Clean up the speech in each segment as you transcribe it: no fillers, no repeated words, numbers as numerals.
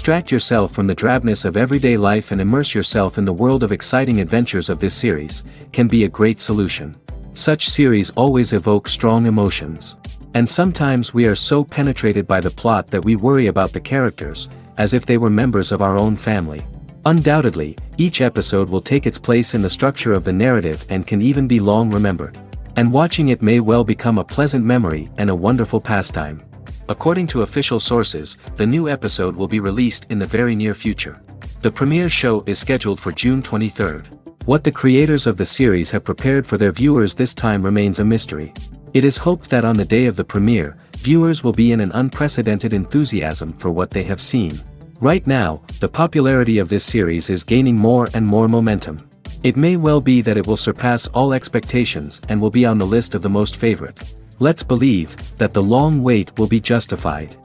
Distract yourself from the drabness of everyday life and immerse yourself in the world of exciting adventures of this series, can be a great solution. Such series always evoke strong emotions. And sometimes we are so penetrated by the plot that we worry about the characters, as if they were members of our own family. Undoubtedly, each episode will take its place in the structure of the narrative and can even be long remembered. And watching it may well become a pleasant memory and a wonderful pastime. According to official sources, the new episode will be released in the very near future. The premiere show is scheduled for June 23rd. What the creators of the series have prepared for their viewers this time remains a mystery. It is hoped that on the day of the premiere, viewers will be in an unprecedented enthusiasm for what they have seen. Right now, the popularity of this series is gaining more and more momentum. It may well be that it will surpass all expectations and will be on the list of the most favorite. Let's believe that the long wait will be justified.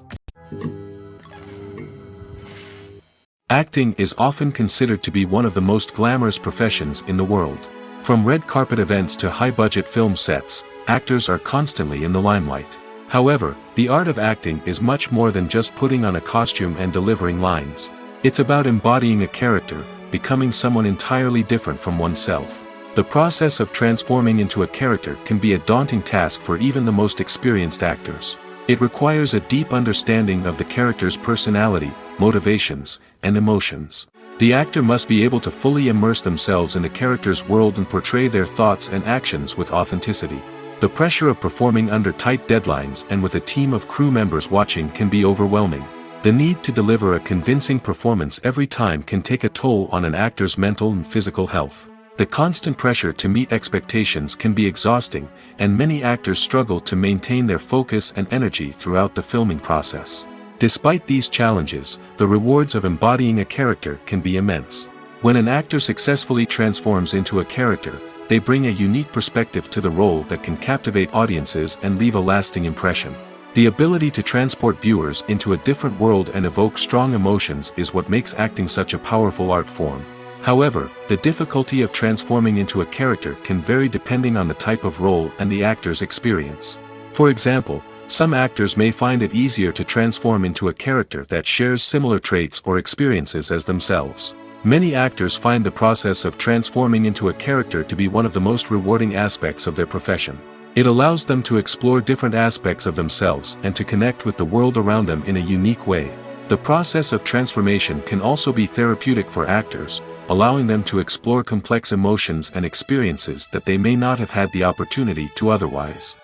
Acting is often considered to be one of the most glamorous professions in the world. From red carpet events to high-budget film sets, actors are constantly in the limelight. However, the art of acting is much more than just putting on a costume and delivering lines. It's about embodying a character, becoming someone entirely different from oneself. The process of transforming into a character can be a daunting task for even the most experienced actors. It requires a deep understanding of the character's personality, motivations, and emotions. The actor must be able to fully immerse themselves in the character's world and portray their thoughts and actions with authenticity. The pressure of performing under tight deadlines and with a team of crew members watching can be overwhelming. The need to deliver a convincing performance every time can take a toll on an actor's mental and physical health. The constant pressure to meet expectations can be exhausting, and many actors struggle to maintain their focus and energy throughout the filming process. Despite these challenges, the rewards of embodying a character can be immense. When an actor successfully transforms into a character, they bring a unique perspective to the role that can captivate audiences and leave a lasting impression. The ability to transport viewers into a different world and evoke strong emotions is what makes acting such a powerful art form. However, the difficulty of transforming into a character can vary depending on the type of role and the actor's experience. For example, some actors may find it easier to transform into a character that shares similar traits or experiences as themselves. Many actors find the process of transforming into a character to be one of the most rewarding aspects of their profession. It allows them to explore different aspects of themselves and to connect with the world around them in a unique way. The process of transformation can also be therapeutic for actors, allowing them to explore complex emotions and experiences that they may not have had the opportunity to otherwise.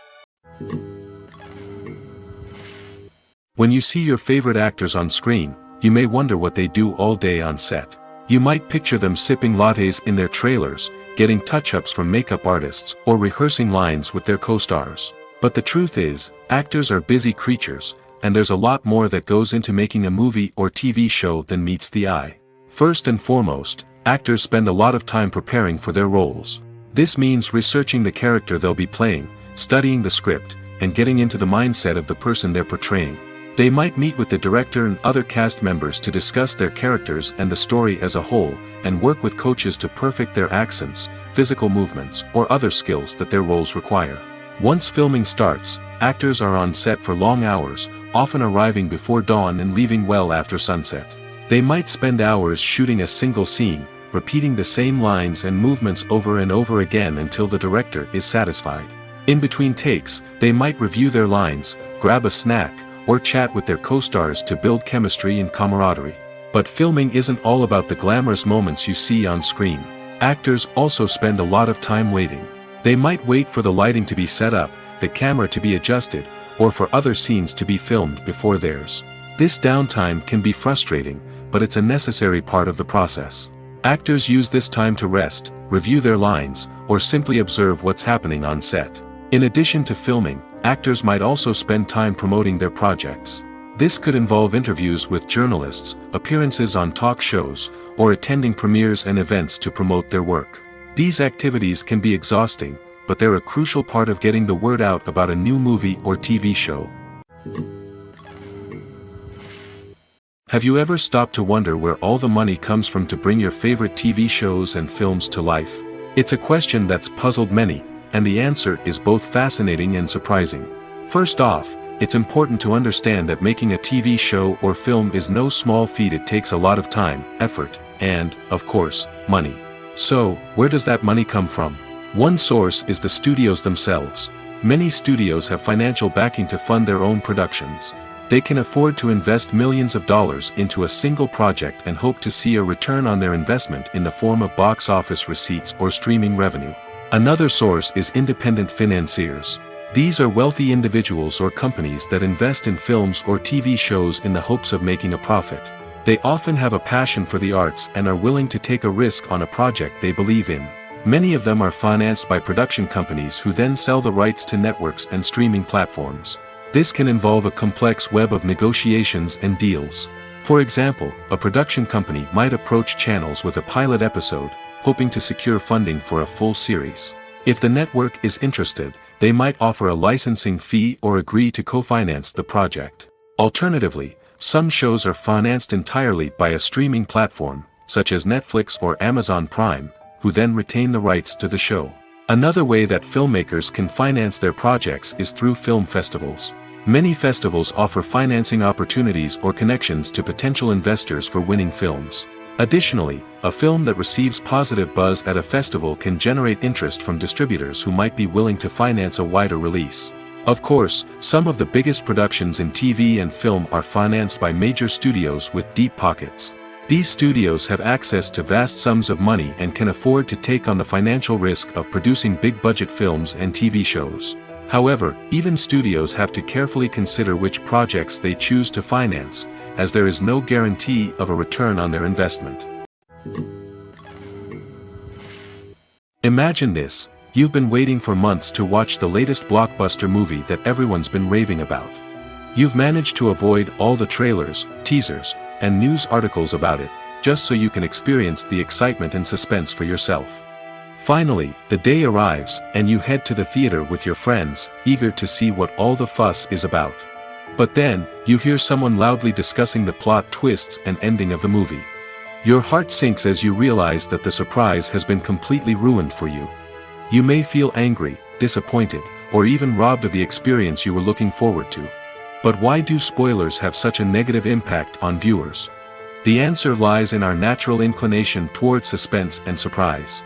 When you see your favorite actors on screen, you may wonder what they do all day on set. You might picture them sipping lattes in their trailers, getting touch-ups from makeup artists, or rehearsing lines with their co-stars. But the truth is, actors are busy creatures, and there's a lot more that goes into making a movie or TV show than meets the eye. First and foremost, actors spend a lot of time preparing for their roles. This means researching the character they'll be playing, studying the script, and getting into the mindset of the person they're portraying. They might meet with the director and other cast members to discuss their characters and the story as a whole, and work with coaches to perfect their accents, physical movements, or other skills that their roles require. Once filming starts, actors are on set for long hours, often arriving before dawn and leaving well after sunset. They might spend hours shooting a single scene, repeating the same lines and movements over and over again until the director is satisfied. In between takes, they might review their lines, grab a snack, or chat with their co-stars to build chemistry and camaraderie. But filming isn't all about the glamorous moments you see on screen. Actors also spend a lot of time waiting. They might wait for the lighting to be set up, the camera to be adjusted, or for other scenes to be filmed before theirs. This downtime can be frustrating, but it's a necessary part of the process. Actors use this time to rest, review their lines, or simply observe what's happening on set. In addition to filming, actors might also spend time promoting their projects. This could involve interviews with journalists, appearances on talk shows, or attending premieres and events to promote their work. These activities can be exhausting, but they're a crucial part of getting the word out about a new movie or TV show. Have you ever stopped to wonder where all the money comes from to bring your favorite TV shows and films to life? It's a question that's puzzled many, and the answer is both fascinating and surprising. First off, it's important to understand that making a TV show or film is no small feat. It takes a lot of time, effort, and, of course, money. So, where does that money come from? One source is the studios themselves. Many studios have financial backing to fund their own productions. They can afford to invest millions of dollars into a single project and hope to see a return on their investment in the form of box office receipts or streaming revenue. Another source is independent financiers. These are wealthy individuals or companies that invest in films or TV shows in the hopes of making a profit. They often have a passion for the arts and are willing to take a risk on a project they believe in. Many of them are financed by production companies who then sell the rights to networks and streaming platforms. This can involve a complex web of negotiations and deals. For example, a production company might approach channels with a pilot episode, hoping to secure funding for a full series. If the network is interested, they might offer a licensing fee or agree to co-finance the project. Alternatively, some shows are financed entirely by a streaming platform, such as Netflix or Amazon Prime, who then retain the rights to the show. Another way that filmmakers can finance their projects is through film festivals. Many festivals offer financing opportunities or connections to potential investors for winning films. Additionally, a film that receives positive buzz at a festival can generate interest from distributors who might be willing to finance a wider release. Of course, some of the biggest productions in TV and film are financed by major studios with deep pockets. These studios have access to vast sums of money and can afford to take on the financial risk of producing big-budget films and TV shows. However, even studios have to carefully consider which projects they choose to finance, as there is no guarantee of a return on their investment. Imagine this: you've been waiting for months to watch the latest blockbuster movie that everyone's been raving about. You've managed to avoid all the trailers, teasers, and news articles about it, just so you can experience the excitement and suspense for yourself. Finally, the day arrives, and you head to the theater with your friends, eager to see what all the fuss is about. But then, you hear someone loudly discussing the plot twists and ending of the movie. Your heart sinks as you realize that the surprise has been completely ruined for you. You may feel angry, disappointed, or even robbed of the experience you were looking forward to. But why do spoilers have such a negative impact on viewers? The answer lies in our natural inclination towards suspense and surprise.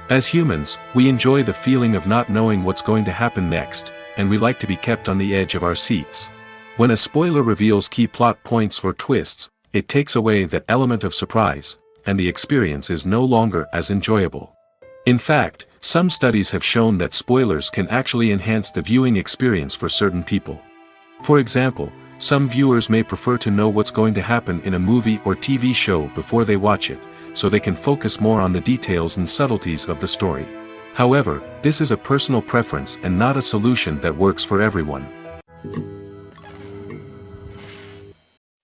As humans, we enjoy the feeling of not knowing what's going to happen next, and we like to be kept on the edge of our seats. When a spoiler reveals key plot points or twists, it takes away that element of surprise, and the experience is no longer as enjoyable. In fact, some studies have shown that spoilers can actually enhance the viewing experience for certain people. For example, some viewers may prefer to know what's going to happen in a movie or TV show before they watch it, so they can focus more on the details and subtleties of the story. However, this is a personal preference and not a solution that works for everyone.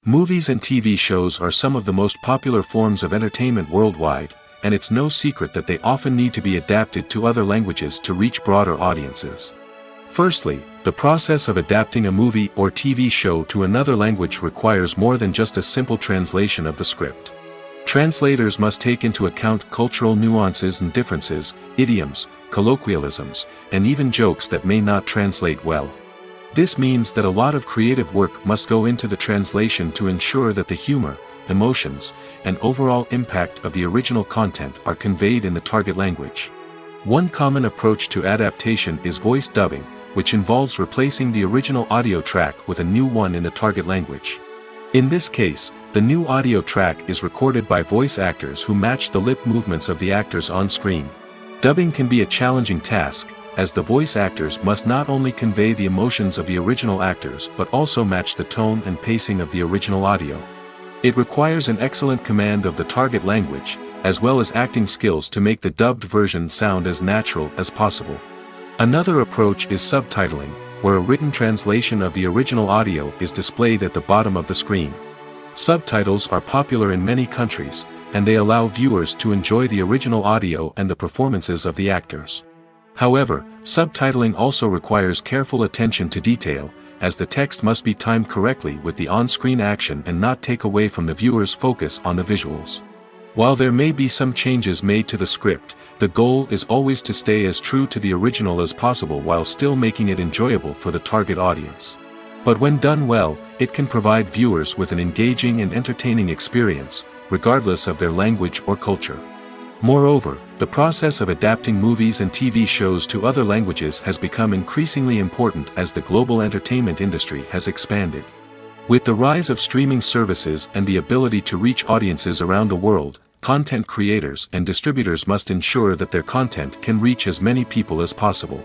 Movies and TV shows are some of the most popular forms of entertainment worldwide, and it's no secret that they often need to be adapted to other languages to reach broader audiences. Firstly, the process of adapting a movie or TV show to another language requires more than just a simple translation of the script. Translators must take into account cultural nuances and differences, idioms, colloquialisms, and even jokes that may not translate well. This means that a lot of creative work must go into the translation to ensure that the humor, emotions, and overall impact of the original content are conveyed in the target language. One common approach to adaptation is voice dubbing, which involves replacing the original audio track with a new one in the target language. In this case, the new audio track is recorded by voice actors who match the lip movements of the actors on screen. Dubbing can be a challenging task, as the voice actors must not only convey the emotions of the original actors but also match the tone and pacing of the original audio. It requires an excellent command of the target language, as well as acting skills to make the dubbed version sound as natural as possible. Another approach is subtitling, where a written translation of the original audio is displayed at the bottom of the screen. Subtitles are popular in many countries, and they allow viewers to enjoy the original audio and the performances of the actors. However, subtitling also requires careful attention to detail, as the text must be timed correctly with the on-screen action and not take away from the viewer's focus on the visuals. While there may be some changes made to the script, the goal is always to stay as true to the original as possible while still making it enjoyable for the target audience. But when done well, it can provide viewers with an engaging and entertaining experience, regardless of their language or culture. Moreover, the process of adapting movies and TV shows to other languages has become increasingly important as the global entertainment industry has expanded. With the rise of streaming services and the ability to reach audiences around the world, content creators and distributors must ensure that their content can reach as many people as possible.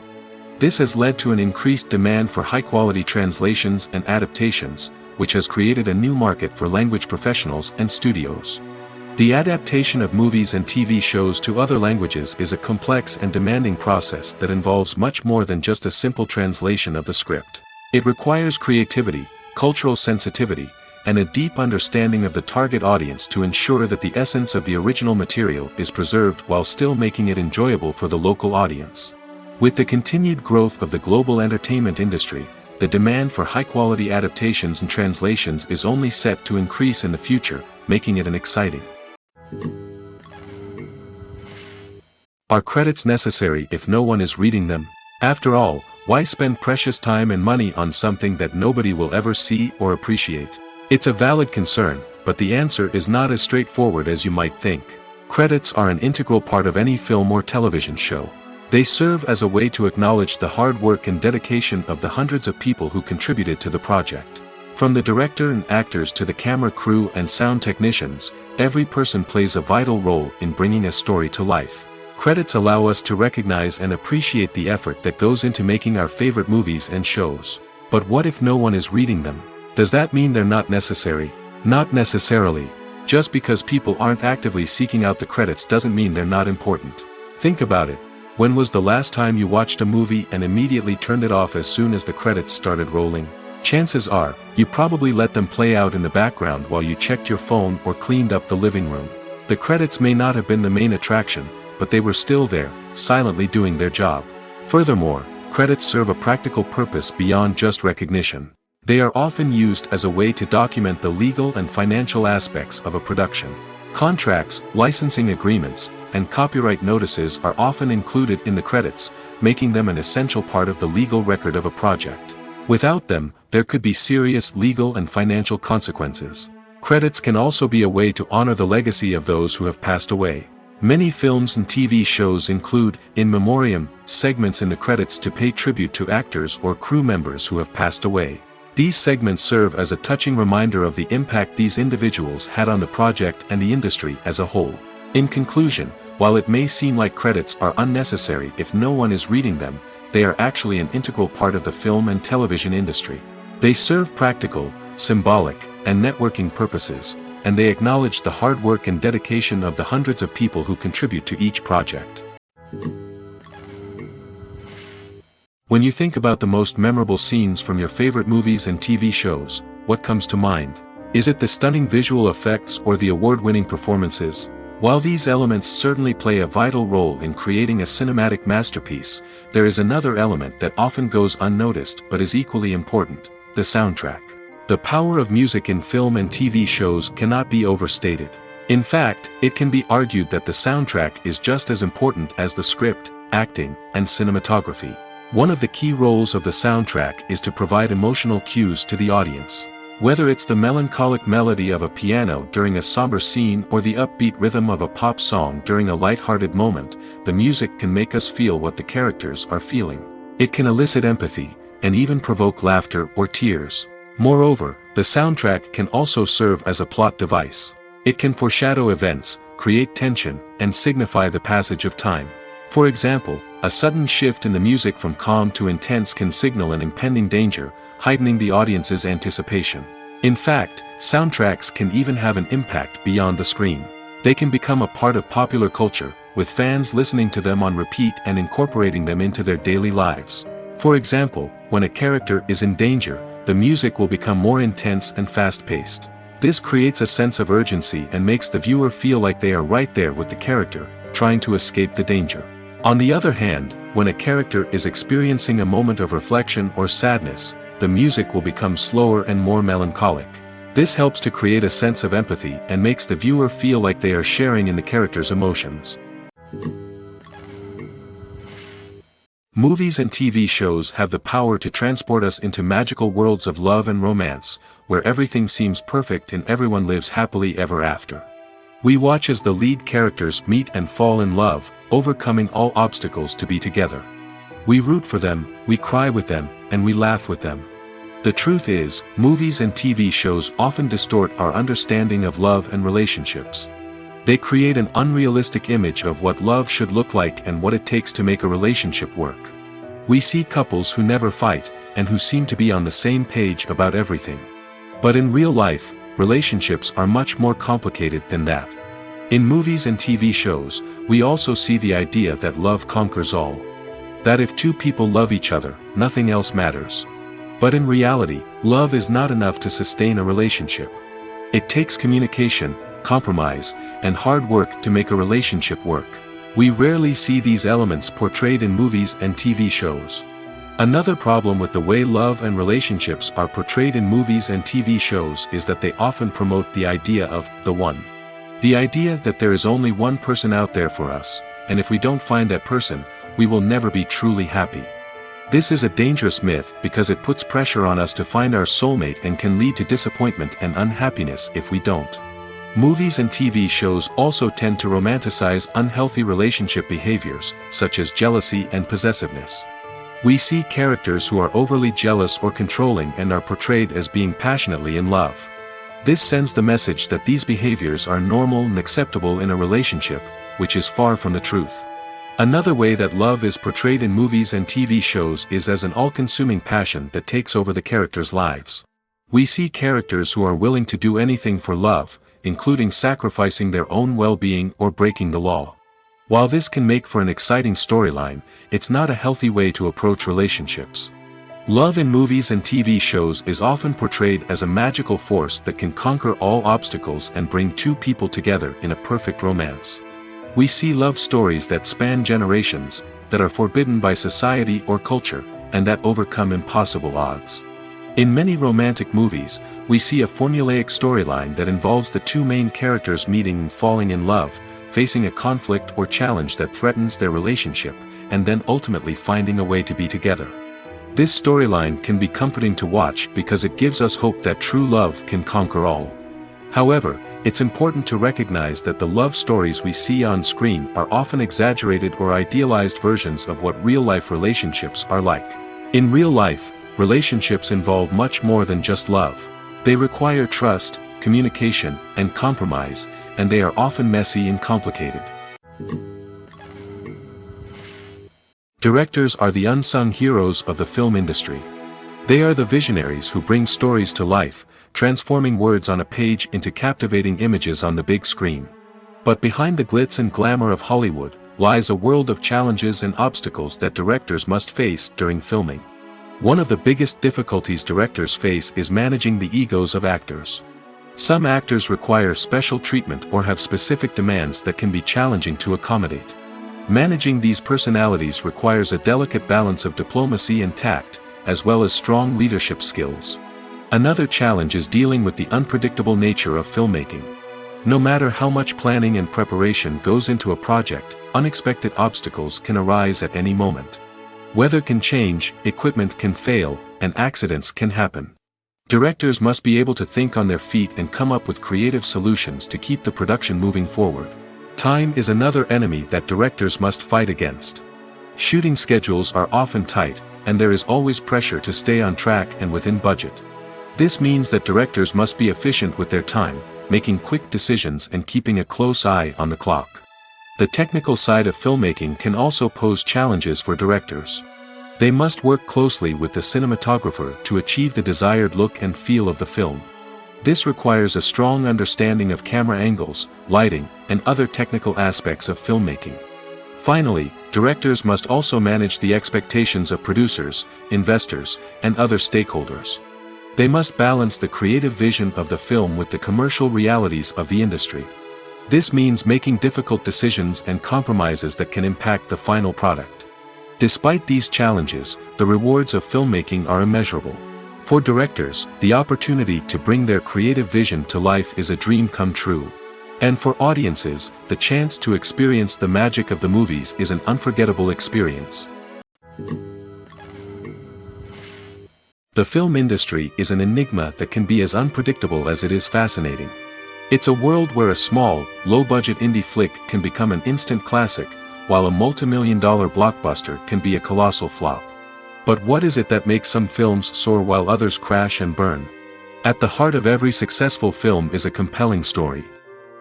This has led to an increased demand for high-quality translations and adaptations, which has created a new market for language professionals and studios. The adaptation of movies and TV shows to other languages is a complex and demanding process that involves much more than just a simple translation of the script. It requires creativity, cultural sensitivity, and a deep understanding of the target audience to ensure that the essence of the original material is preserved while still making it enjoyable for the local audience. With the continued growth of the global entertainment industry, the demand for high-quality adaptations and translations is only set to increase in the future, making it an exciting. Are credits necessary if no one is reading them? After all, why spend precious time and money on something that nobody will ever see or appreciate? It's a valid concern, but the answer is not as straightforward as you might think. Credits are an integral part of any film or television show. They serve as a way to acknowledge the hard work and dedication of the hundreds of people who contributed to the project. From the director and actors to the camera crew and sound technicians, every person plays a vital role in bringing a story to life. Credits allow us to recognize and appreciate the effort that goes into making our favorite movies and shows. But what if no one is reading them? Does that mean they're not necessary? Not necessarily. Just because people aren't actively seeking out the credits doesn't mean they're not important. Think about it. When was the last time you watched a movie and immediately turned it off as soon as the credits started rolling? Chances are, you probably let them play out in the background while you checked your phone or cleaned up the living room. The credits may not have been the main attraction, but they were still there, silently doing their job. Furthermore, credits serve a practical purpose beyond just recognition. They are often used as a way to document the legal and financial aspects of a production. Contracts, licensing agreements, and copyright notices are often included in the credits, making them an essential part of the legal record of a project. Without them, there could be serious legal and financial consequences. Credits can also be a way to honor the legacy of those who have passed away. Many films and TV shows include, in memoriam, segments in the credits to pay tribute to actors or crew members who have passed away. These segments serve as a touching reminder of the impact these individuals had on the project and the industry as a whole. In conclusion, while it may seem like credits are unnecessary if no one is reading them, they are actually an integral part of the film and television industry. They serve practical, symbolic, and networking purposes, and they acknowledge the hard work and dedication of the hundreds of people who contribute to each project. When you think about the most memorable scenes from your favorite movies and TV shows, what comes to mind? Is it the stunning visual effects or the award-winning performances? While these elements certainly play a vital role in creating a cinematic masterpiece, there is another element that often goes unnoticed but is equally important: the soundtrack. The power of music in film and TV shows cannot be overstated. In fact, it can be argued that the soundtrack is just as important as the script, acting, and cinematography. One of the key roles of the soundtrack is to provide emotional cues to the audience. Whether it's the melancholic melody of a piano during a somber scene or the upbeat rhythm of a pop song during a light-hearted moment, the music can make us feel what the characters are feeling. It can elicit empathy, and even provoke laughter or tears. Moreover, the soundtrack can also serve as a plot device. It can foreshadow events, create tension, and signify the passage of time. For example, a sudden shift in the music from calm to intense can signal an impending danger, heightening the audience's anticipation. In fact, soundtracks can even have an impact beyond the screen. They can become a part of popular culture, with fans listening to them on repeat and incorporating them into their daily lives. For example, when a character is in danger, the music will become more intense and fast-paced. This creates a sense of urgency and makes the viewer feel like they are right there with the character, trying to escape the danger. On the other hand, when a character is experiencing a moment of reflection or sadness, the music will become slower and more melancholic. This helps to create a sense of empathy and makes the viewer feel like they are sharing in the character's emotions. Movies and TV shows have the power to transport us into magical worlds of love and romance, where everything seems perfect and everyone lives happily ever after. We watch as the lead characters meet and fall in love, overcoming all obstacles to be together. We root for them, we cry with them, and we laugh with them. The truth is, movies and TV shows often distort our understanding of love and relationships. They create an unrealistic image of what love should look like and what it takes to make a relationship work. We see couples who never fight, and who seem to be on the same page about everything. But in real life, relationships are much more complicated than that. In movies and TV shows, we also see the idea that love conquers all. That if two people love each other, nothing else matters. But in reality, love is not enough to sustain a relationship. It takes communication, compromise, and hard work to make a relationship work. We rarely see these elements portrayed in movies and TV shows. Another problem with the way love and relationships are portrayed in movies and TV shows is that they often promote the idea of the one. The idea that there is only one person out there for us, and if we don't find that person, we will never be truly happy. This is a dangerous myth because it puts pressure on us to find our soulmate and can lead to disappointment and unhappiness if we don't. Movies and TV shows also tend to romanticize unhealthy relationship behaviors, such as jealousy and possessiveness. We see characters who are overly jealous or controlling and are portrayed as being passionately in love. This sends the message that these behaviors are normal and acceptable in a relationship, which is far from the truth. Another way that love is portrayed in movies and TV shows is as an all-consuming passion that takes over the characters' lives. We see characters who are willing to do anything for love, including sacrificing their own well-being or breaking the law. While this can make for an exciting storyline, it's not a healthy way to approach relationships. Love in movies and TV shows is often portrayed as a magical force that can conquer all obstacles and bring two people together in a perfect romance. We see love stories that span generations, that are forbidden by society or culture, and that overcome impossible odds. In many romantic movies, we see a formulaic storyline that involves the two main characters meeting and falling in love, facing a conflict or challenge that threatens their relationship, and then ultimately finding a way to be together. This storyline can be comforting to watch because it gives us hope that true love can conquer all. However, it's important to recognize that the love stories we see on screen are often exaggerated or idealized versions of what real-life relationships are like. In real life, relationships involve much more than just love. They require trust, communication, and compromise, and they are often messy and complicated. Directors are the unsung heroes of the film industry. They are the visionaries who bring stories to life, transforming words on a page into captivating images on the big screen. But behind the glitz and glamour of Hollywood, lies a world of challenges and obstacles that directors must face during filming. One of the biggest difficulties directors face is managing the egos of actors. Some actors require special treatment or have specific demands that can be challenging to accommodate. Managing these personalities requires a delicate balance of diplomacy and tact, as well as strong leadership skills. Another challenge is dealing with the unpredictable nature of filmmaking. No matter how much planning and preparation goes into a project, unexpected obstacles can arise at any moment. Weather can change, equipment can fail, and accidents can happen. Directors must be able to think on their feet and come up with creative solutions to keep the production moving forward. Time is another enemy that directors must fight against. Shooting schedules are often tight, and there is always pressure to stay on track and within budget. This means that directors must be efficient with their time, making quick decisions and keeping a close eye on the clock. The technical side of filmmaking can also pose challenges for directors. They must work closely with the cinematographer to achieve the desired look and feel of the film. This requires a strong understanding of camera angles, lighting, and other technical aspects of filmmaking. Finally, directors must also manage the expectations of producers, investors, and other stakeholders. They must balance the creative vision of the film with the commercial realities of the industry. This means making difficult decisions and compromises that can impact the final product. Despite these challenges, the rewards of filmmaking are immeasurable. For directors, the opportunity to bring their creative vision to life is a dream come true. And for audiences, the chance to experience the magic of the movies is an unforgettable experience. The film industry is an enigma that can be as unpredictable as it is fascinating. It's a world where a small, low-budget indie flick can become an instant classic, while a multi-million-dollar blockbuster can be a colossal flop. But what is it that makes some films soar while others crash and burn? At the heart of every successful film is a compelling story.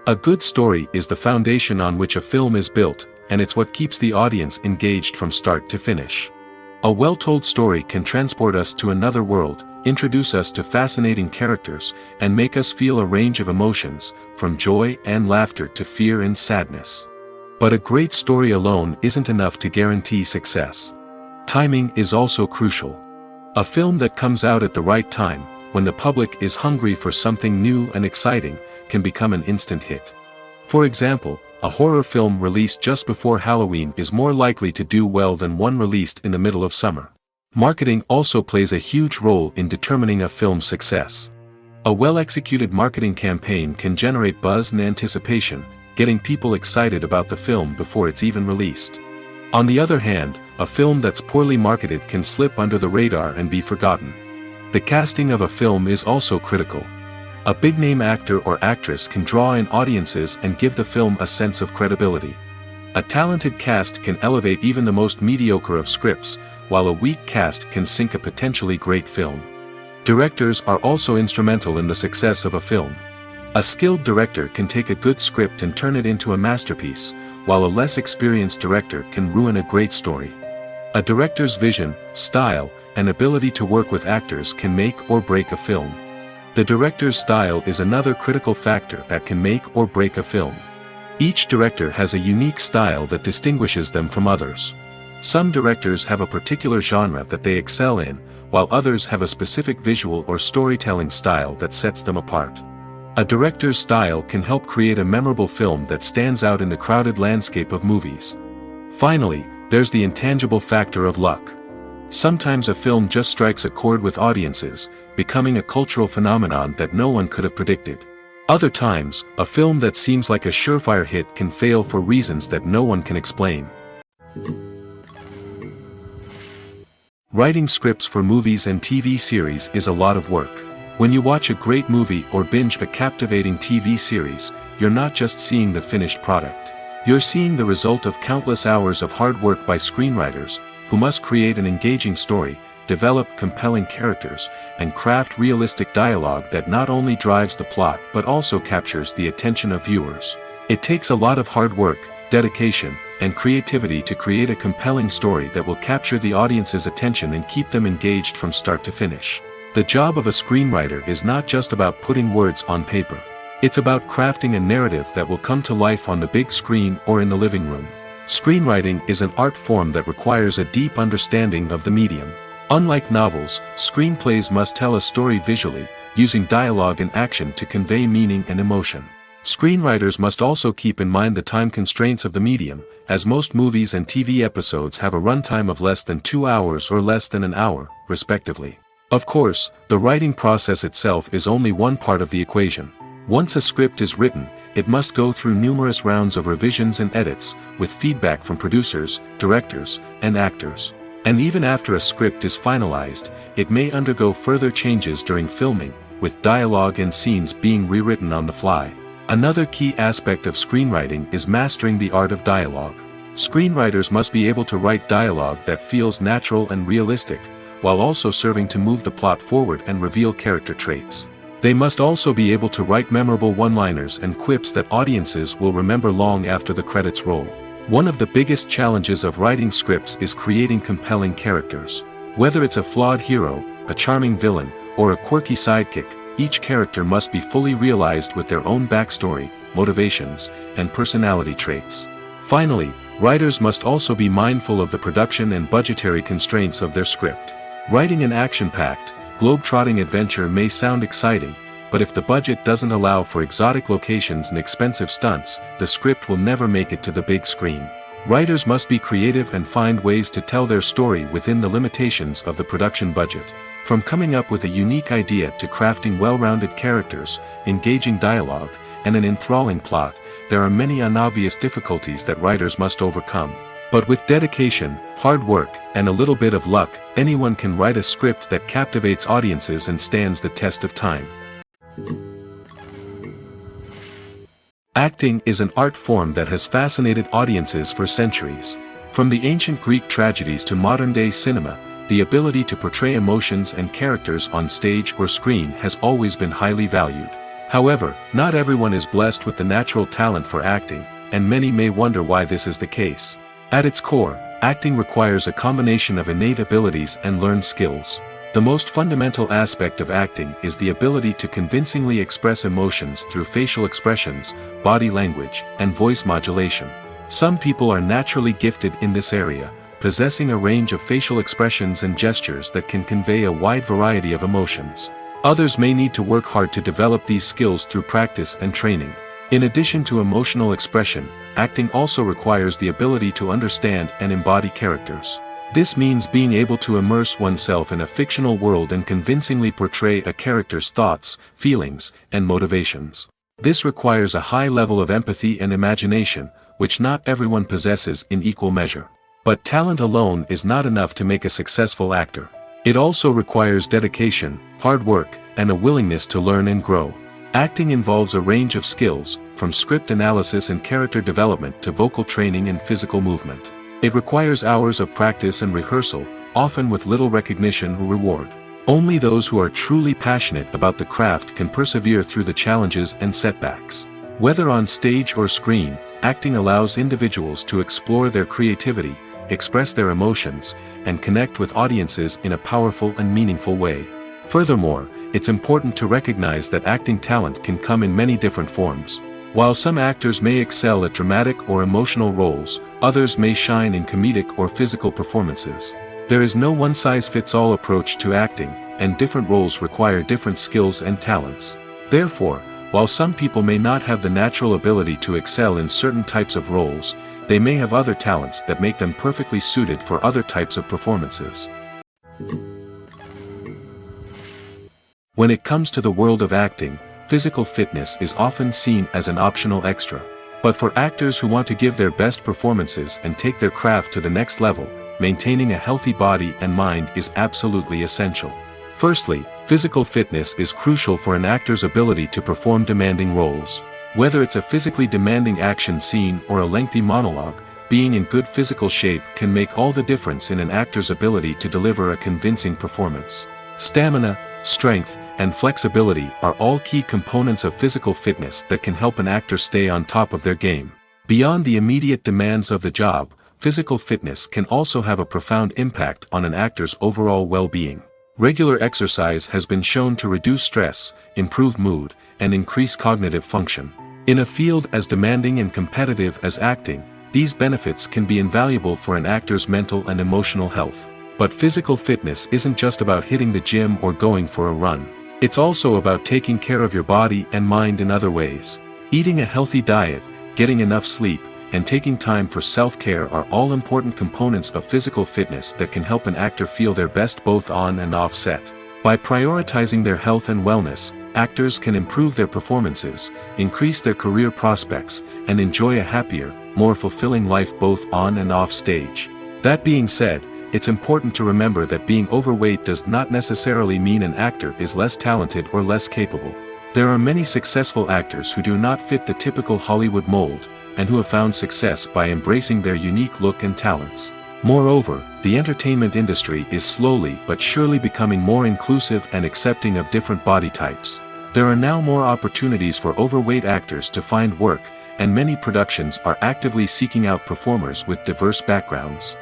A good story is the foundation on which a film is built, and it's what keeps the audience engaged from start to finish. A well-told story can transport us to another world, introduce us to fascinating characters, and make us feel a range of emotions, from joy and laughter to fear and sadness. But a great story alone isn't enough to guarantee success. Timing is also crucial. A film that comes out at the right time, when the public is hungry for something new and exciting, can become an instant hit. For example, a horror film released just before Halloween is more likely to do well than one released in the middle of summer. Marketing also plays a huge role in determining a film's success. A well-executed marketing campaign can generate buzz and anticipation, getting people excited about the film before it's even released. On the other hand, a film that's poorly marketed can slip under the radar and be forgotten. The casting of a film is also critical. A big-name actor or actress can draw in audiences and give the film a sense of credibility. A talented cast can elevate even the most mediocre of scripts, while a weak cast can sink a potentially great film. Directors are also instrumental in the success of a film. A skilled director can take a good script and turn it into a masterpiece, while a less experienced director can ruin a great story. A director's vision, style, and ability to work with actors can make or break a film. The director's style is another critical factor that can make or break a film. Each director has a unique style that distinguishes them from others. Some directors have a particular genre that they excel in, while others have a specific visual or storytelling style that sets them apart. A director's style can help create a memorable film that stands out in the crowded landscape of movies. Finally, there's the intangible factor of luck. Sometimes a film just strikes a chord with audiences, becoming a cultural phenomenon that no one could have predicted. Other times, a film that seems like a surefire hit can fail for reasons that no one can explain. Writing scripts for movies and TV series is a lot of work. When you watch a great movie or binge a captivating TV series, you're not just seeing the finished product. You're seeing the result of countless hours of hard work by screenwriters, who must create an engaging story, develop compelling characters, and craft realistic dialogue that not only drives the plot but also captures the attention of viewers. It takes a lot of hard work, dedication, and creativity to create a compelling story that will capture the audience's attention and keep them engaged from start to finish. The job of a screenwriter is not just about putting words on paper. It's about crafting a narrative that will come to life on the big screen or in the living room. Screenwriting is an art form that requires a deep understanding of the medium. Unlike novels, screenplays must tell a story visually, using dialogue and action to convey meaning and emotion. Screenwriters must also keep in mind the time constraints of the medium, as most movies and TV episodes have a runtime of less than 2 hours or less than an hour, respectively. Of course, the writing process itself is only one part of the equation. Once a script is written, it must go through numerous rounds of revisions and edits, with feedback from producers, directors, and actors. And even after a script is finalized, it may undergo further changes during filming, with dialogue and scenes being rewritten on the fly. Another key aspect of screenwriting is mastering the art of dialogue. Screenwriters must be able to write dialogue that feels natural and realistic, while also serving to move the plot forward and reveal character traits. They must also be able to write memorable one-liners and quips that audiences will remember long after the credits roll. One of the biggest challenges of writing scripts is creating compelling characters. Whether it's a flawed hero, a charming villain, or a quirky sidekick, each character must be fully realized with their own backstory, motivations, and personality traits. Finally, writers must also be mindful of the production and budgetary constraints of their script. Writing an action-packed, globe-trotting adventure may sound exciting, but if the budget doesn't allow for exotic locations and expensive stunts, the script will never make it to the big screen. Writers must be creative and find ways to tell their story within the limitations of the production budget. From coming up with a unique idea to crafting well-rounded characters, engaging dialogue, and an enthralling plot, there are many unobvious difficulties that writers must overcome. But with dedication, hard work, and a little bit of luck, anyone can write a script that captivates audiences and stands the test of time. Acting is an art form that has fascinated audiences for centuries. From the ancient Greek tragedies to modern-day cinema, the ability to portray emotions and characters on stage or screen has always been highly valued. However, not everyone is blessed with the natural talent for acting, and many may wonder why this is the case. At its core, acting requires a combination of innate abilities and learned skills. The most fundamental aspect of acting is the ability to convincingly express emotions through facial expressions, body language, and voice modulation. Some people are naturally gifted in this area, possessing a range of facial expressions and gestures that can convey a wide variety of emotions. Others may need to work hard to develop these skills through practice and training. In addition to emotional expression, acting also requires the ability to understand and embody characters. This means being able to immerse oneself in a fictional world and convincingly portray a character's thoughts, feelings, and motivations. This requires a high level of empathy and imagination, which not everyone possesses in equal measure. But talent alone is not enough to make a successful actor. It also requires dedication, hard work, and a willingness to learn and grow. Acting involves a range of skills, from script analysis and character development to vocal training and physical movement. It requires hours of practice and rehearsal, often with little recognition or reward. Only those who are truly passionate about the craft can persevere through the challenges and setbacks. Whether on stage or screen, acting allows individuals to explore their creativity, express their emotions, and connect with audiences in a powerful and meaningful way. Furthermore, it's important to recognize that acting talent can come in many different forms. While some actors may excel at dramatic or emotional roles, others may shine in comedic or physical performances. There is no one-size-fits-all approach to acting, and different roles require different skills and talents. Therefore, while some people may not have the natural ability to excel in certain types of roles, they may have other talents that make them perfectly suited for other types of performances. When it comes to the world of acting, physical fitness is often seen as an optional extra. But for actors who want to give their best performances and take their craft to the next level, maintaining a healthy body and mind is absolutely essential. Firstly, physical fitness is crucial for an actor's ability to perform demanding roles. Whether it's a physically demanding action scene or a lengthy monologue, being in good physical shape can make all the difference in an actor's ability to deliver a convincing performance. Stamina, strength, and flexibility are all key components of physical fitness that can help an actor stay on top of their game. Beyond the immediate demands of the job, physical fitness can also have a profound impact on an actor's overall well-being. Regular exercise has been shown to reduce stress, improve mood, and increase cognitive function. In a field as demanding and competitive as acting, these benefits can be invaluable for an actor's mental and emotional health. But physical fitness isn't just about hitting the gym or going for a run. It's also about taking care of your body and mind in other ways. Eating a healthy diet, getting enough sleep, and taking time for self-care are all important components of physical fitness that can help an actor feel their best both on and off set. By prioritizing their health and wellness, actors can improve their performances, increase their career prospects, and enjoy a happier, more fulfilling life both on and off stage. That being said, it's important to remember that being overweight does not necessarily mean an actor is less talented or less capable. There are many successful actors who do not fit the typical Hollywood mold, and who have found success by embracing their unique look and talents. Moreover, the entertainment industry is slowly but surely becoming more inclusive and accepting of different body types. There are now more opportunities for overweight actors to find work, and many productions are actively seeking out performers with diverse backgrounds.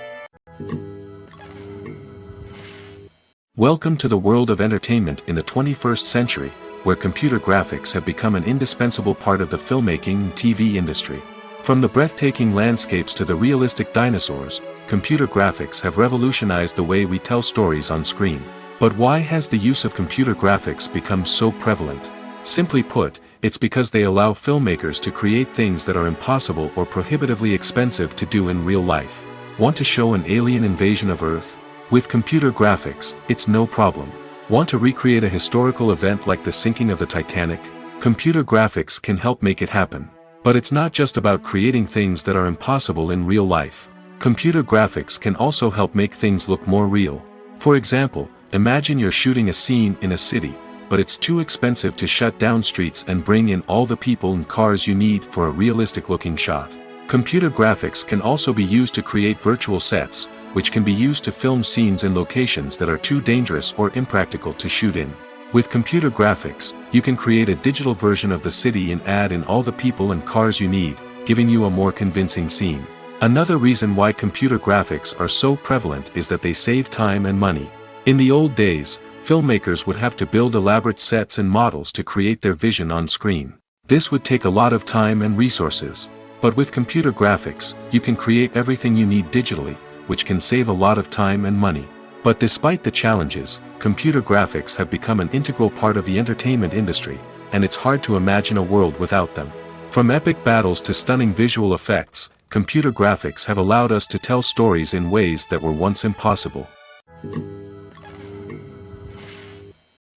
Welcome to the world of entertainment in the 21st century, where computer graphics have become an indispensable part of the filmmaking and TV industry. From the breathtaking landscapes to the realistic dinosaurs, computer graphics have revolutionized the way we tell stories on screen. But why has the use of computer graphics become so prevalent? Simply put, it's because they allow filmmakers to create things that are impossible or prohibitively expensive to do in real life. Want to show an alien invasion of Earth? With computer graphics, it's no problem. Want to recreate a historical event like the sinking of the Titanic? Computer graphics can help make it happen. But it's not just about creating things that are impossible in real life. Computer graphics can also help make things look more real. For example, imagine you're shooting a scene in a city, but it's too expensive to shut down streets and bring in all the people and cars you need for a realistic-looking shot. Computer graphics can also be used to create virtual sets, which can be used to film scenes in locations that are too dangerous or impractical to shoot in. With computer graphics, you can create a digital version of the city and add in all the people and cars you need, giving you a more convincing scene. Another reason why computer graphics are so prevalent is that they save time and money. In the old days, filmmakers would have to build elaborate sets and models to create their vision on screen. This would take a lot of time and resources. But with computer graphics, you can create everything you need digitally, which can save a lot of time and money. But despite the challenges, computer graphics have become an integral part of the entertainment industry, and it's hard to imagine a world without them. From epic battles to stunning visual effects, computer graphics have allowed us to tell stories in ways that were once impossible.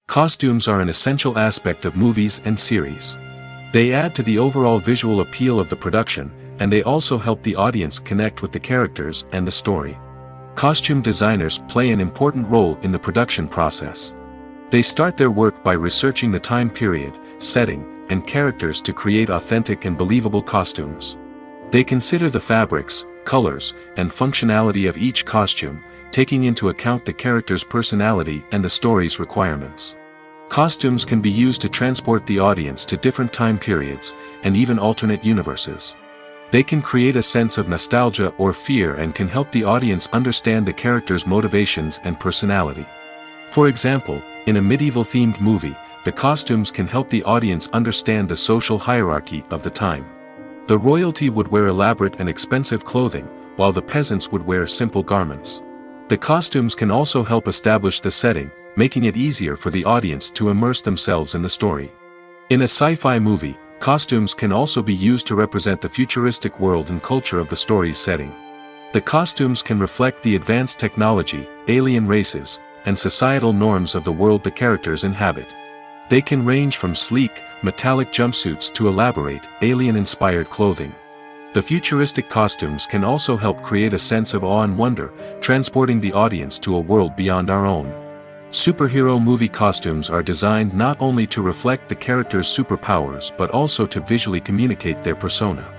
Costumes are an essential aspect of movies and series. They add to the overall visual appeal of the production, and they also help the audience connect with the characters and the story. Costume designers play an important role in the production process. They start their work by researching the time period, setting, and characters to create authentic and believable costumes. They consider the fabrics, colors, and functionality of each costume, taking into account the character's personality and the story's requirements. Costumes can be used to transport the audience to different time periods, and even alternate universes. They can create a sense of nostalgia or fear and can help the audience understand the character's motivations and personality. For example, in a medieval-themed movie, the costumes can help the audience understand the social hierarchy of the time. The royalty would wear elaborate and expensive clothing, while the peasants would wear simple garments. The costumes can also help establish the setting, making it easier for the audience to immerse themselves in the story. In a sci-fi movie, costumes can also be used to represent the futuristic world and culture of the story's setting. The costumes can reflect the advanced technology, alien races, and societal norms of the world the characters inhabit. They can range from sleek, metallic jumpsuits to elaborate, alien-inspired clothing. The futuristic costumes can also help create a sense of awe and wonder, transporting the audience to a world beyond our own. Superhero movie costumes are designed not only to reflect the character's superpowers but also to visually communicate their persona.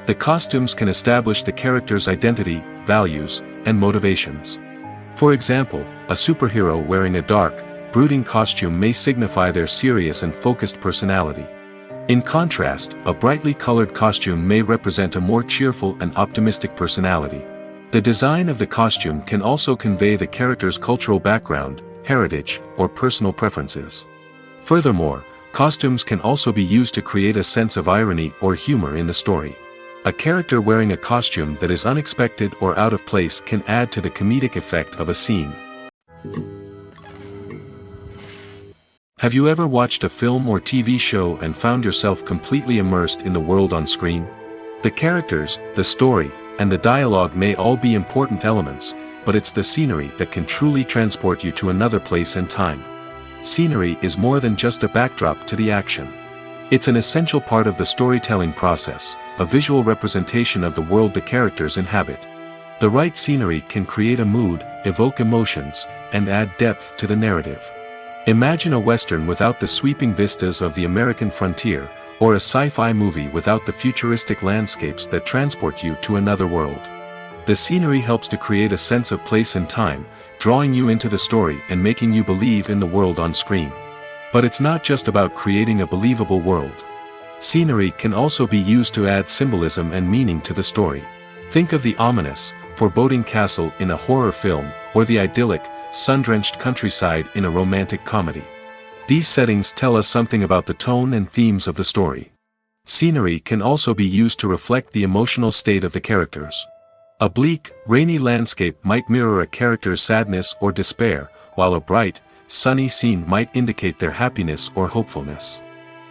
The costumes can establish the character's identity, values, and motivations. For example, a superhero wearing a dark, brooding costume may signify their serious and focused personality. In contrast, a brightly colored costume may represent a more cheerful and optimistic personality. The design of the costume can also convey the character's cultural background, heritage, or personal preferences. Furthermore, costumes can also be used to create a sense of irony or humor in the story. A character wearing a costume that is unexpected or out of place can add to the comedic effect of a scene. Have you ever watched a film or TV show and found yourself completely immersed in the world on screen? The characters, the story, and the dialogue may all be important elements, but it's the scenery that can truly transport you to another place and time. Scenery is more than just a backdrop to the action. It's an essential part of the storytelling process, a visual representation of the world the characters inhabit. The right scenery can create a mood, evoke emotions, and add depth to the narrative. Imagine a Western without the sweeping vistas of the American frontier, or a sci-fi movie without the futuristic landscapes that transport you to another world. The scenery helps to create a sense of place and time, drawing you into the story and making you believe in the world on screen. But it's not just about creating a believable world. Scenery can also be used to add symbolism and meaning to the story. Think of the ominous, foreboding castle in a horror film, or the idyllic, sun-drenched countryside in a romantic comedy. These settings tell us something about the tone and themes of the story. Scenery can also be used to reflect the emotional state of the characters. A bleak, rainy landscape might mirror a character's sadness or despair, while a bright, sunny scene might indicate their happiness or hopefulness.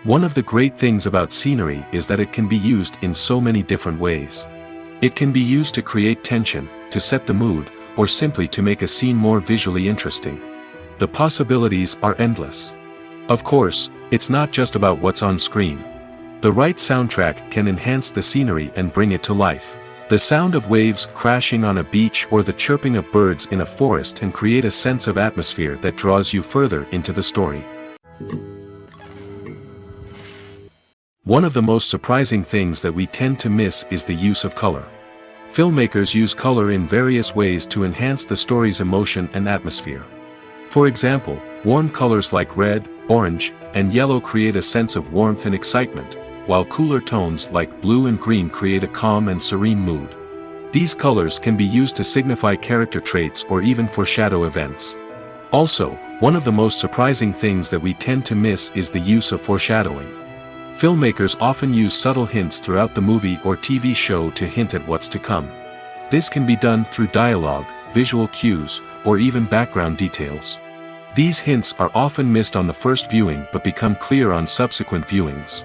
One of the great things about scenery is that it can be used in so many different ways. It can be used to create tension, to set the mood, or simply to make a scene more visually interesting. The possibilities are endless. Of course, it's not just about what's on screen. The right soundtrack can enhance the scenery and bring it to life. The sound of waves crashing on a beach or the chirping of birds in a forest can create a sense of atmosphere that draws you further into the story. One of the most surprising things that we tend to miss is the use of color. Filmmakers use color in various ways to enhance the story's emotion and atmosphere. For example, warm colors like red, orange, and yellow create a sense of warmth and excitement, while cooler tones like blue and green create a calm and serene mood. These colors can be used to signify character traits or even foreshadow events. Also, one of the most surprising things that we tend to miss is the use of foreshadowing. Filmmakers often use subtle hints throughout the movie or TV show to hint at what's to come. This can be done through dialogue, visual cues, or even background details. These hints are often missed on the first viewing but become clear on subsequent viewings.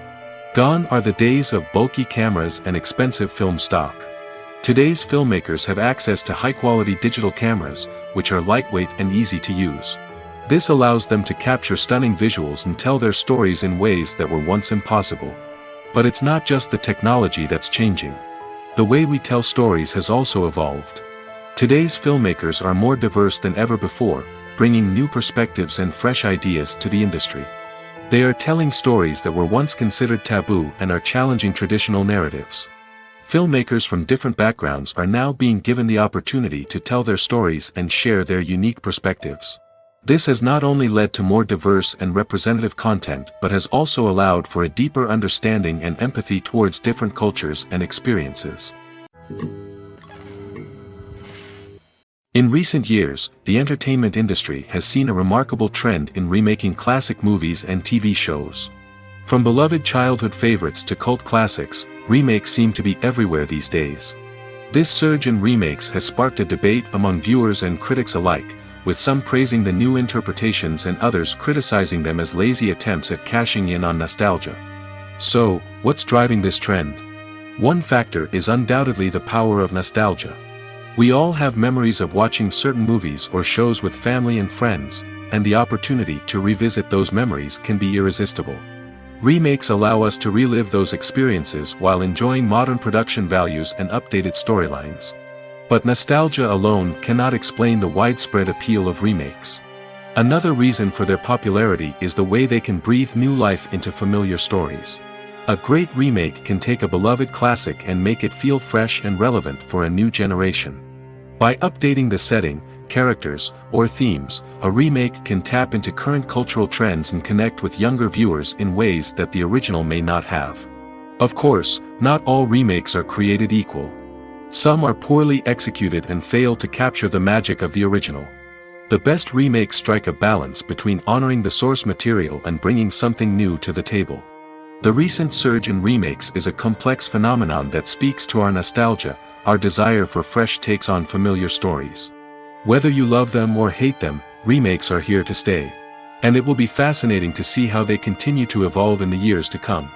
Gone are the days of bulky cameras and expensive film stock. Today's filmmakers have access to high-quality digital cameras, which are lightweight and easy to use. This allows them to capture stunning visuals and tell their stories in ways that were once impossible. But it's not just the technology that's changing. The way we tell stories has also evolved. Today's filmmakers are more diverse than ever before, bringing new perspectives and fresh ideas to the industry. They are telling stories that were once considered taboo and are challenging traditional narratives. Filmmakers from different backgrounds are now being given the opportunity to tell their stories and share their unique perspectives. This has not only led to more diverse and representative content but has also allowed for a deeper understanding and empathy towards different cultures and experiences. In recent years, the entertainment industry has seen a remarkable trend in remaking classic movies and TV shows. From beloved childhood favorites to cult classics, remakes seem to be everywhere these days. This surge in remakes has sparked a debate among viewers and critics alike, with some praising the new interpretations and others criticizing them as lazy attempts at cashing in on nostalgia. So, what's driving this trend? One factor is undoubtedly the power of nostalgia. We all have memories of watching certain movies or shows with family and friends, and the opportunity to revisit those memories can be irresistible. Remakes allow us to relive those experiences while enjoying modern production values and updated storylines. But nostalgia alone cannot explain the widespread appeal of remakes. Another reason for their popularity is the way they can breathe new life into familiar stories. A great remake can take a beloved classic and make it feel fresh and relevant for a new generation. By updating the setting, characters, or themes, a remake can tap into current cultural trends and connect with younger viewers in ways that the original may not have. Of course, not all remakes are created equal. Some are poorly executed and fail to capture the magic of the original. The best remakes strike a balance between honoring the source material and bringing something new to the table. The recent surge in remakes is a complex phenomenon that speaks to our nostalgia, our desire for fresh takes on familiar stories. Whether you love them or hate them, remakes are here to stay. And it will be fascinating to see how they continue to evolve in the years to come.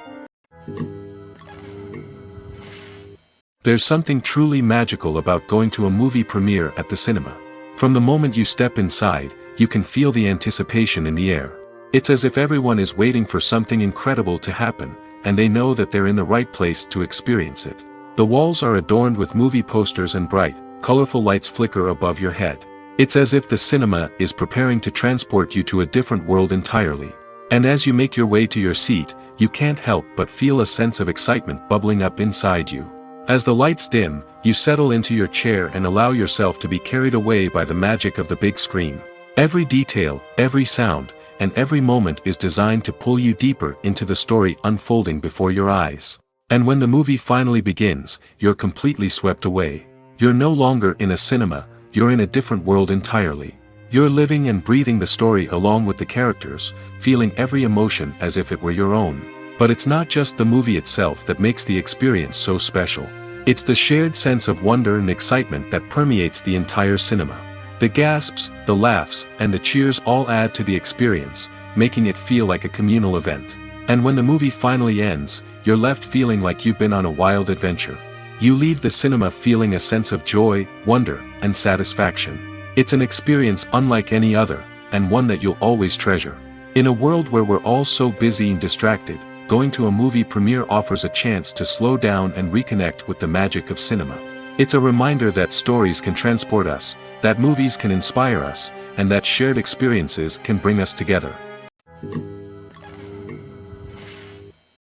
There's something truly magical about going to a movie premiere at the cinema. From the moment you step inside, you can feel the anticipation in the air. It's as if everyone is waiting for something incredible to happen, and they know that they're in the right place to experience it. The walls are adorned with movie posters and bright, colorful lights flicker above your head. It's as if the cinema is preparing to transport you to a different world entirely. And as you make your way to your seat, you can't help but feel a sense of excitement bubbling up inside you. As the lights dim, you settle into your chair and allow yourself to be carried away by the magic of the big screen. Every detail, every sound, and every moment is designed to pull you deeper into the story unfolding before your eyes. And when the movie finally begins, you're completely swept away. You're no longer in a cinema, you're in a different world entirely. You're living and breathing the story along with the characters, feeling every emotion as if it were your own. But it's not just the movie itself that makes the experience so special. It's the shared sense of wonder and excitement that permeates the entire cinema. The gasps, the laughs, and the cheers all add to the experience, making it feel like a communal event. And when the movie finally ends, you're left feeling like you've been on a wild adventure. You leave the cinema feeling a sense of joy, wonder, and satisfaction. It's an experience unlike any other, and one that you'll always treasure. In a world where we're all so busy and distracted, going to a movie premiere offers a chance to slow down and reconnect with the magic of cinema. It's a reminder that stories can transport us, that movies can inspire us, and that shared experiences can bring us together.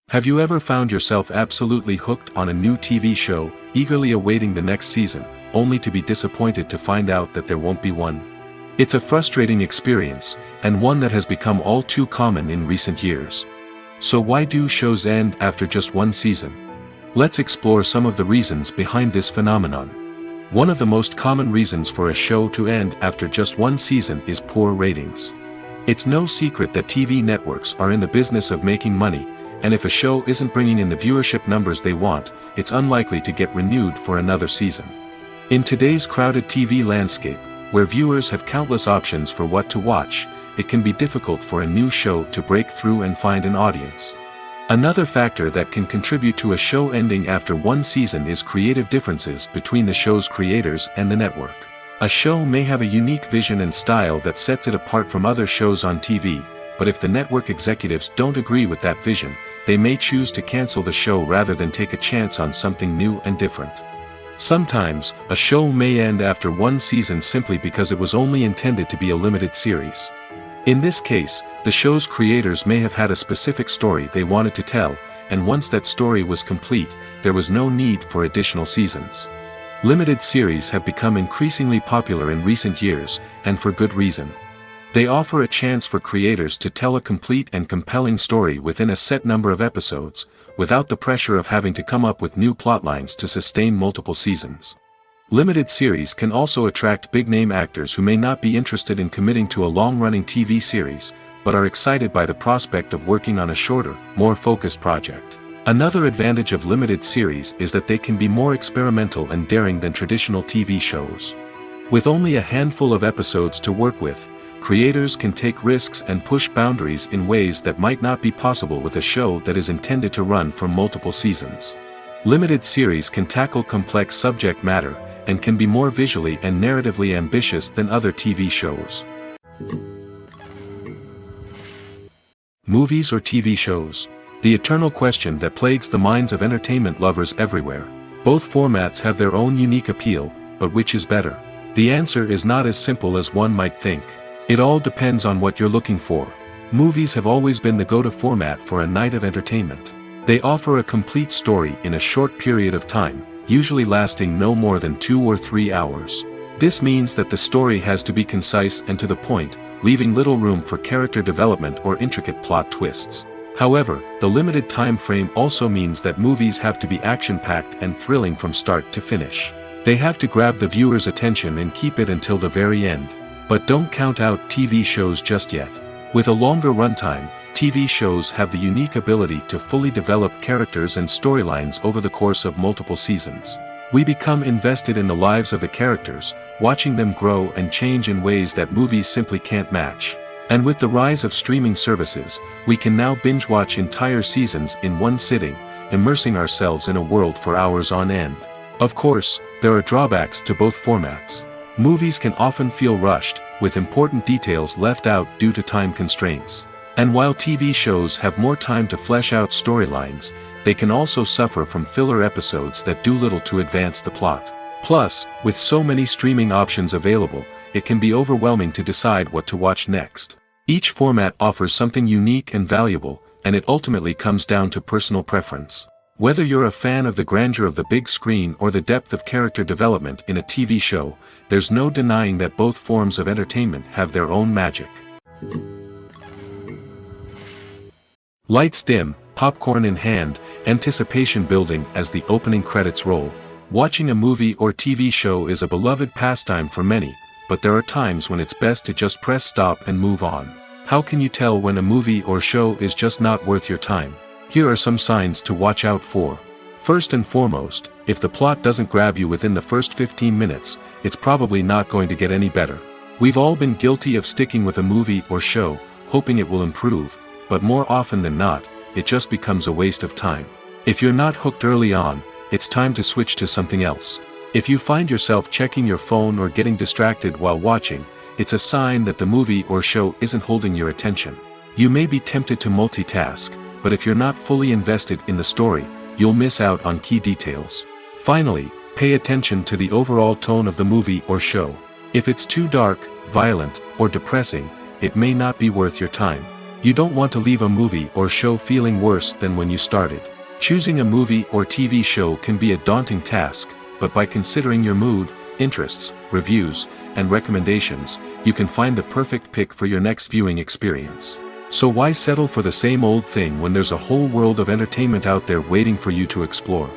Have you ever found yourself absolutely hooked on a new TV show, eagerly awaiting the next season, only to be disappointed to find out that there won't be one? It's a frustrating experience, and one that has become all too common in recent years. So why do shows end after just one season? Let's explore some of the reasons behind this phenomenon. One of the most common reasons for a show to end after just one season is poor ratings. It's no secret that TV networks are in the business of making money, and if a show isn't bringing in the viewership numbers they want, it's unlikely to get renewed for another season. In today's crowded TV landscape, where viewers have countless options for what to watch, it can be difficult for a new show to break through and find an audience. Another factor that can contribute to a show ending after one season is creative differences between the show's creators and the network. A show may have a unique vision and style that sets it apart from other shows on TV, but if the network executives don't agree with that vision, they may choose to cancel the show rather than take a chance on something new and different. Sometimes, a show may end after one season simply because it was only intended to be a limited series. In this case, the show's creators may have had a specific story they wanted to tell, and once that story was complete, there was no need for additional seasons. Limited series have become increasingly popular in recent years, and for good reason. They offer a chance for creators to tell a complete and compelling story within a set number of episodes, without the pressure of having to come up with new plotlines to sustain multiple seasons. Limited series can also attract big-name actors who may not be interested in committing to a long-running TV series, but are excited by the prospect of working on a shorter, more focused project. Another advantage of limited series is that they can be more experimental and daring than traditional TV shows. With only a handful of episodes to work with, creators can take risks and push boundaries in ways that might not be possible with a show that is intended to run for multiple seasons. Limited series can tackle complex subject matter, and can be more visually and narratively ambitious than other TV shows. Movies or TV shows? The eternal question that plagues the minds of entertainment lovers everywhere. Both formats have their own unique appeal, but which is better? The answer is not as simple as one might think. It all depends on what you're looking for. Movies have always been the go-to format for a night of entertainment. They offer a complete story in a short period of time, usually lasting no more than 2 or 3 hours. This means that the story has to be concise and to the point, leaving little room for character development or intricate plot twists. However, the limited time frame also means that movies have to be action-packed and thrilling from start to finish. They have to grab the viewer's attention and keep it until the very end. But don't count out TV shows just yet. With a longer runtime, TV shows have the unique ability to fully develop characters and storylines over the course of multiple seasons. We become invested in the lives of the characters, watching them grow and change in ways that movies simply can't match. And with the rise of streaming services, we can now binge-watch entire seasons in one sitting, immersing ourselves in a world for hours on end. Of course, there are drawbacks to both formats. Movies can often feel rushed, with important details left out due to time constraints. And while TV shows have more time to flesh out storylines, they can also suffer from filler episodes that do little to advance the plot. Plus, with so many streaming options available, it can be overwhelming to decide what to watch next. Each format offers something unique and valuable, and it ultimately comes down to personal preference. Whether you're a fan of the grandeur of the big screen or the depth of character development in a TV show, there's no denying that both forms of entertainment have their own magic. Lights dim, popcorn in hand, anticipation building as the opening credits roll. Watching a movie or TV show is a beloved pastime for many, but there are times when it's best to just press stop and move on. How can you tell when a movie or show is just not worth your time? Here are some signs to watch out for. First and foremost, if the plot doesn't grab you within the first 15 minutes, it's probably not going to get any better. We've all been guilty of sticking with a movie or show, hoping it will improve, but more often than not, it just becomes a waste of time. If you're not hooked early on, it's time to switch to something else. If you find yourself checking your phone or getting distracted while watching, it's a sign that the movie or show isn't holding your attention. You may be tempted to multitask, but if you're not fully invested in the story, you'll miss out on key details. Finally, Pay attention to the overall tone of the movie or show. If it's too dark, violent, or depressing, it may not be worth your time. You don't want to leave a movie or show feeling worse than when you started. Choosing a movie or TV show can be a daunting task, but by considering your mood, interests, reviews, and recommendations, you can find the perfect pick for your next viewing experience. So why settle for the same old thing when there's a whole world of entertainment out there waiting for you to explore?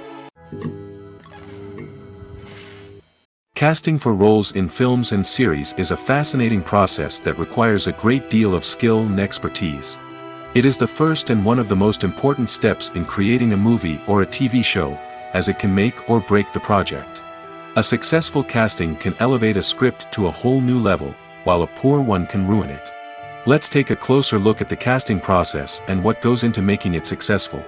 Casting for roles in films and series is a fascinating process that requires a great deal of skill and expertise. It is the first and one of the most important steps in creating a movie or a TV show, as it can make or break the project. A successful casting can elevate a script to a whole new level, while a poor one can ruin it. Let's take a closer look at the casting process and what goes into making it successful.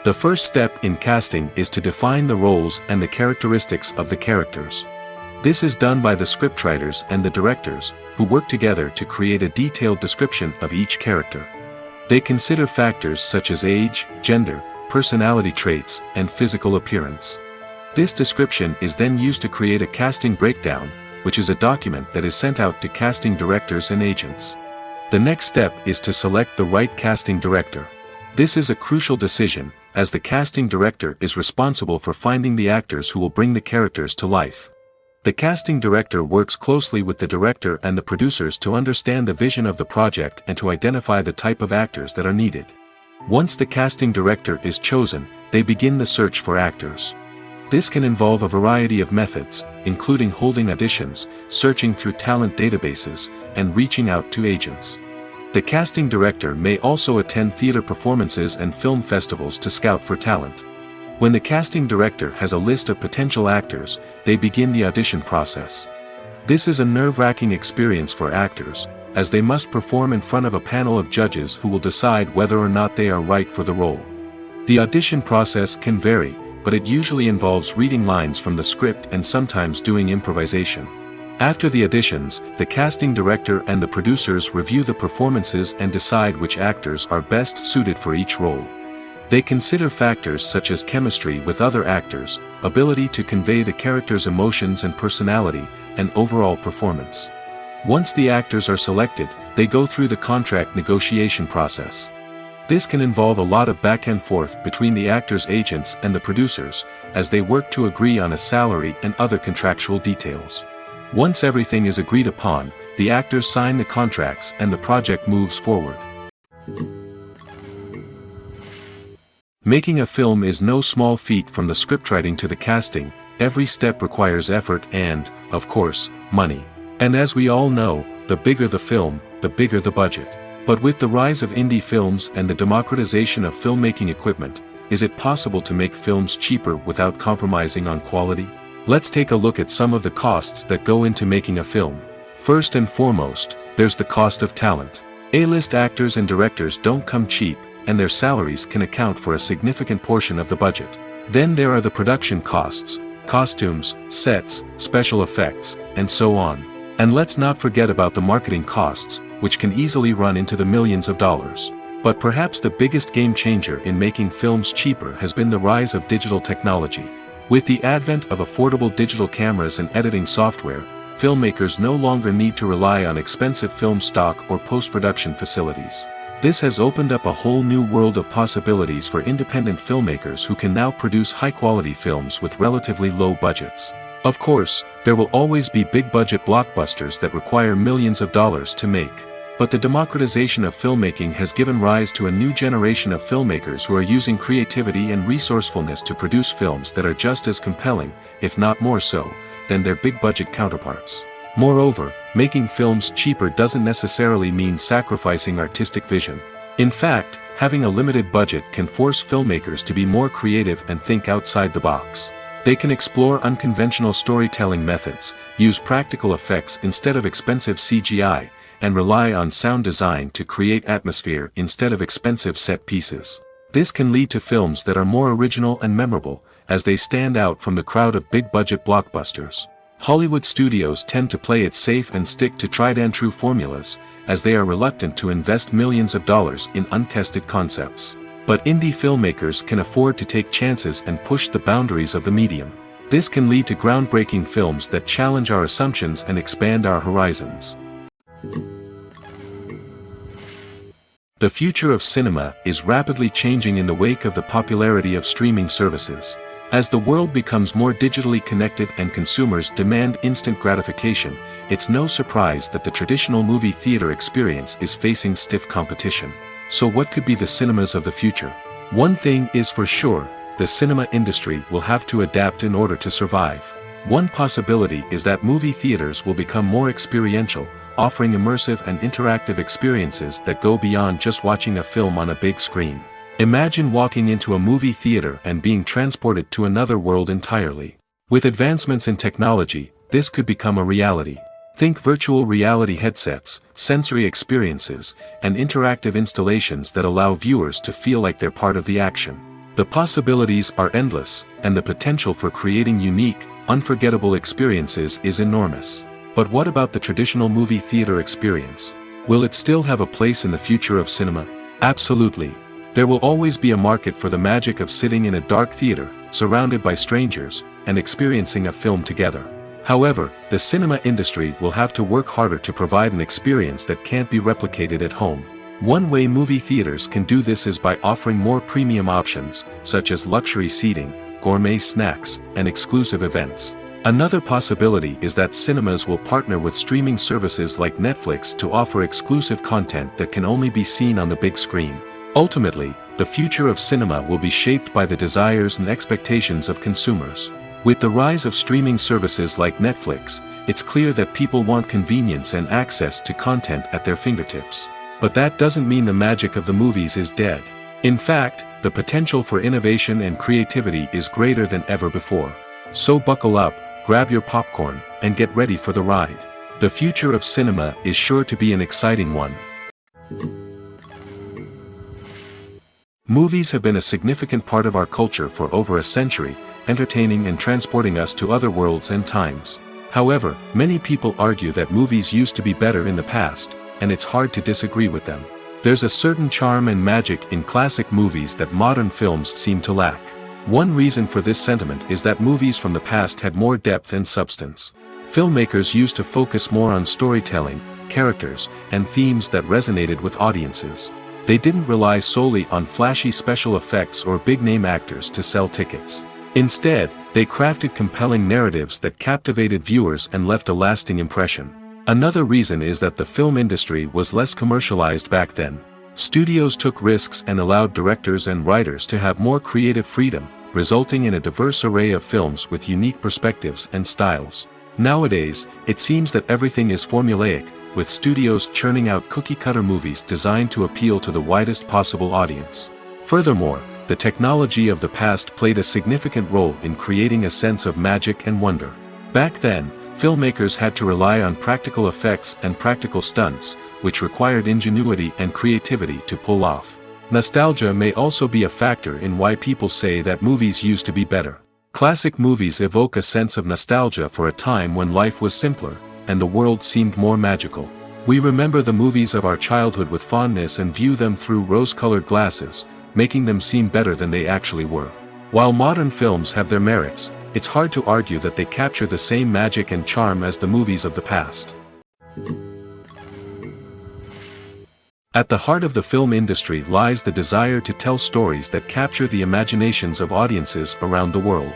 The first step in casting is to define the roles and the characteristics of the characters. This is done by the scriptwriters and the directors, who work together to create a detailed description of each character. They consider factors such as age, gender, personality traits, and physical appearance. This description is then used to create a casting breakdown, which is a document that is sent out to casting directors and agents. The next step is to select the right casting director. This is a crucial decision, as the casting director is responsible for finding the actors who will bring the characters to life. The casting director works closely with the director and the producers to understand the vision of the project and to identify the type of actors that are needed. Once the casting director is chosen, they begin the search for actors. This can involve a variety of methods, including holding auditions, searching through talent databases, and reaching out to agents. The casting director may also attend theater performances and film festivals to scout for talent. When the casting director has a list of potential actors, they begin the audition process. This is a nerve-wracking experience for actors, as they must perform in front of a panel of judges who will decide whether or not they are right for the role. The audition process can vary, but it usually involves reading lines from the script and sometimes doing improvisation. After the auditions, the casting director and the producers review the performances and decide which actors are best suited for each role. They consider factors such as chemistry with other actors, ability to convey the character's emotions and personality, and overall performance. Once the actors are selected, they go through the contract negotiation process. This can involve a lot of back and forth between the actors' agents and the producers, as they work to agree on a salary and other contractual details. Once everything is agreed upon, the actors sign the contracts and the project moves forward. Making a film is no small feat. From the scriptwriting to the casting, every step requires effort and, of course, money. And as we all know, the bigger the film, the bigger the budget. But with the rise of indie films and the democratization of filmmaking equipment, is it possible to make films cheaper without compromising on quality? Let's take a look at some of the costs that go into making a film. First and foremost, there's the cost of talent. A-list actors and directors don't come cheap, and their salaries can account for a significant portion of the budget. Then there are the production costs, costumes, sets, special effects, and so on. And let's not forget about the marketing costs, which can easily run into the millions of dollars. But perhaps the biggest game changer in making films cheaper has been the rise of digital technology. With the advent of affordable digital cameras and editing software, filmmakers no longer need to rely on expensive film stock or post-production facilities. This has opened up a whole new world of possibilities for independent filmmakers who can now produce high-quality films with relatively low budgets. Of course, there will always be big-budget blockbusters that require millions of dollars to make. But the democratization of filmmaking has given rise to a new generation of filmmakers who are using creativity and resourcefulness to produce films that are just as compelling, if not more so, than their big-budget counterparts. Moreover, making films cheaper doesn't necessarily mean sacrificing artistic vision. In fact, having a limited budget can force filmmakers to be more creative and think outside the box. They can explore unconventional storytelling methods, use practical effects instead of expensive CGI, and rely on sound design to create atmosphere instead of expensive set pieces. This can lead to films that are more original and memorable, as they stand out from the crowd of big-budget blockbusters. Hollywood studios tend to play it safe and stick to tried-and-true formulas, as they are reluctant to invest millions of dollars in untested concepts. But indie filmmakers can afford to take chances and push the boundaries of the medium. This can lead to groundbreaking films that challenge our assumptions and expand our horizons. The future of cinema is rapidly changing in the wake of the popularity of streaming services. As the world becomes more digitally connected and consumers demand instant gratification, it's no surprise that the traditional movie theater experience is facing stiff competition. So what could be the cinemas of the future? One thing is for sure, the cinema industry will have to adapt in order to survive. One possibility is that movie theaters will become more experiential, offering immersive and interactive experiences that go beyond just watching a film on a big screen. Imagine walking into a movie theater and being transported to another world entirely. With advancements in technology, this could become a reality. Think virtual reality headsets, sensory experiences, and interactive installations that allow viewers to feel like they're part of the action. The possibilities are endless, and the potential for creating unique, unforgettable experiences is enormous. But what about the traditional movie theater experience? Will it still have a place in the future of cinema? Absolutely. There will always be a market for the magic of sitting in a dark theater, surrounded by strangers, and experiencing a film together. However, the cinema industry will have to work harder to provide an experience that can't be replicated at home. One way movie theaters can do this is by offering more premium options, such as luxury seating, gourmet snacks, and exclusive events. Another possibility is that cinemas will partner with streaming services like Netflix to offer exclusive content that can only be seen on the big screen. Ultimately, the future of cinema will be shaped by the desires and expectations of consumers. With the rise of streaming services like Netflix, it's clear that people want convenience and access to content at their fingertips. But that doesn't mean the magic of the movies is dead. In fact, the potential for innovation and creativity is greater than ever before. So buckle up, grab your popcorn, and get ready for the ride. The future of cinema is sure to be an exciting one. Movies have been a significant part of our culture for over a century, entertaining and transporting us to other worlds and times. However, many people argue that movies used to be better in the past, and it's hard to disagree with them. There's a certain charm and magic in classic movies that modern films seem to lack. One reason for this sentiment is that movies from the past had more depth and substance. Filmmakers used to focus more on storytelling, characters, and themes that resonated with audiences. They didn't rely solely on flashy special effects or big-name actors to sell tickets. Instead, they crafted compelling narratives that captivated viewers and left a lasting impression. Another reason is that the film industry was less commercialized back then. Studios took risks and allowed directors and writers to have more creative freedom, resulting in a diverse array of films with unique perspectives and styles. Nowadays, it seems that everything is formulaic, with studios churning out cookie-cutter movies designed to appeal to the widest possible audience. Furthermore, the technology of the past played a significant role in creating a sense of magic and wonder. Back then, filmmakers had to rely on practical effects and practical stunts, which required ingenuity and creativity to pull off. Nostalgia may also be a factor in why people say that movies used to be better. Classic movies evoke a sense of nostalgia for a time when life was simpler, and the world seemed more magical. We remember the movies of our childhood with fondness and view them through rose-colored glasses, making them seem better than they actually were. While modern films have their merits, it's hard to argue that they capture the same magic and charm as the movies of the past. At the heart of the film industry lies the desire to tell stories that capture the imaginations of audiences around the world.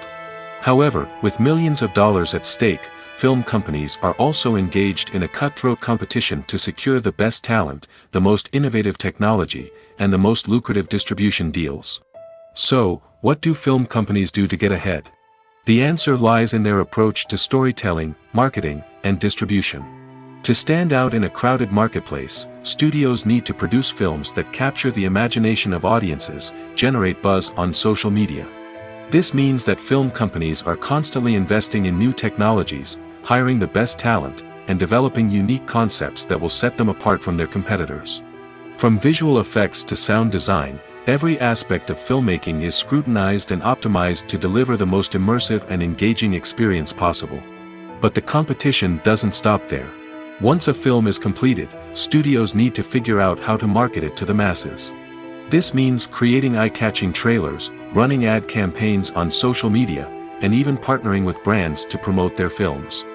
However, with millions of dollars at stake, film companies are also engaged in a cutthroat competition to secure the best talent, the most innovative technology, and the most lucrative distribution deals. So, what do film companies do to get ahead? The answer lies in their approach to storytelling, marketing, and distribution. To stand out in a crowded marketplace, studios need to produce films that capture the imagination of audiences, generate buzz on social media. This means that film companies are constantly investing in new technologies, hiring the best talent, and developing unique concepts that will set them apart from their competitors. From visual effects to sound design, every aspect of filmmaking is scrutinized and optimized to deliver the most immersive and engaging experience possible. But the competition doesn't stop there. Once a film is completed, studios need to figure out how to market it to the masses. This means creating eye-catching trailers, running ad campaigns on social media, and even partnering with brands to promote their films.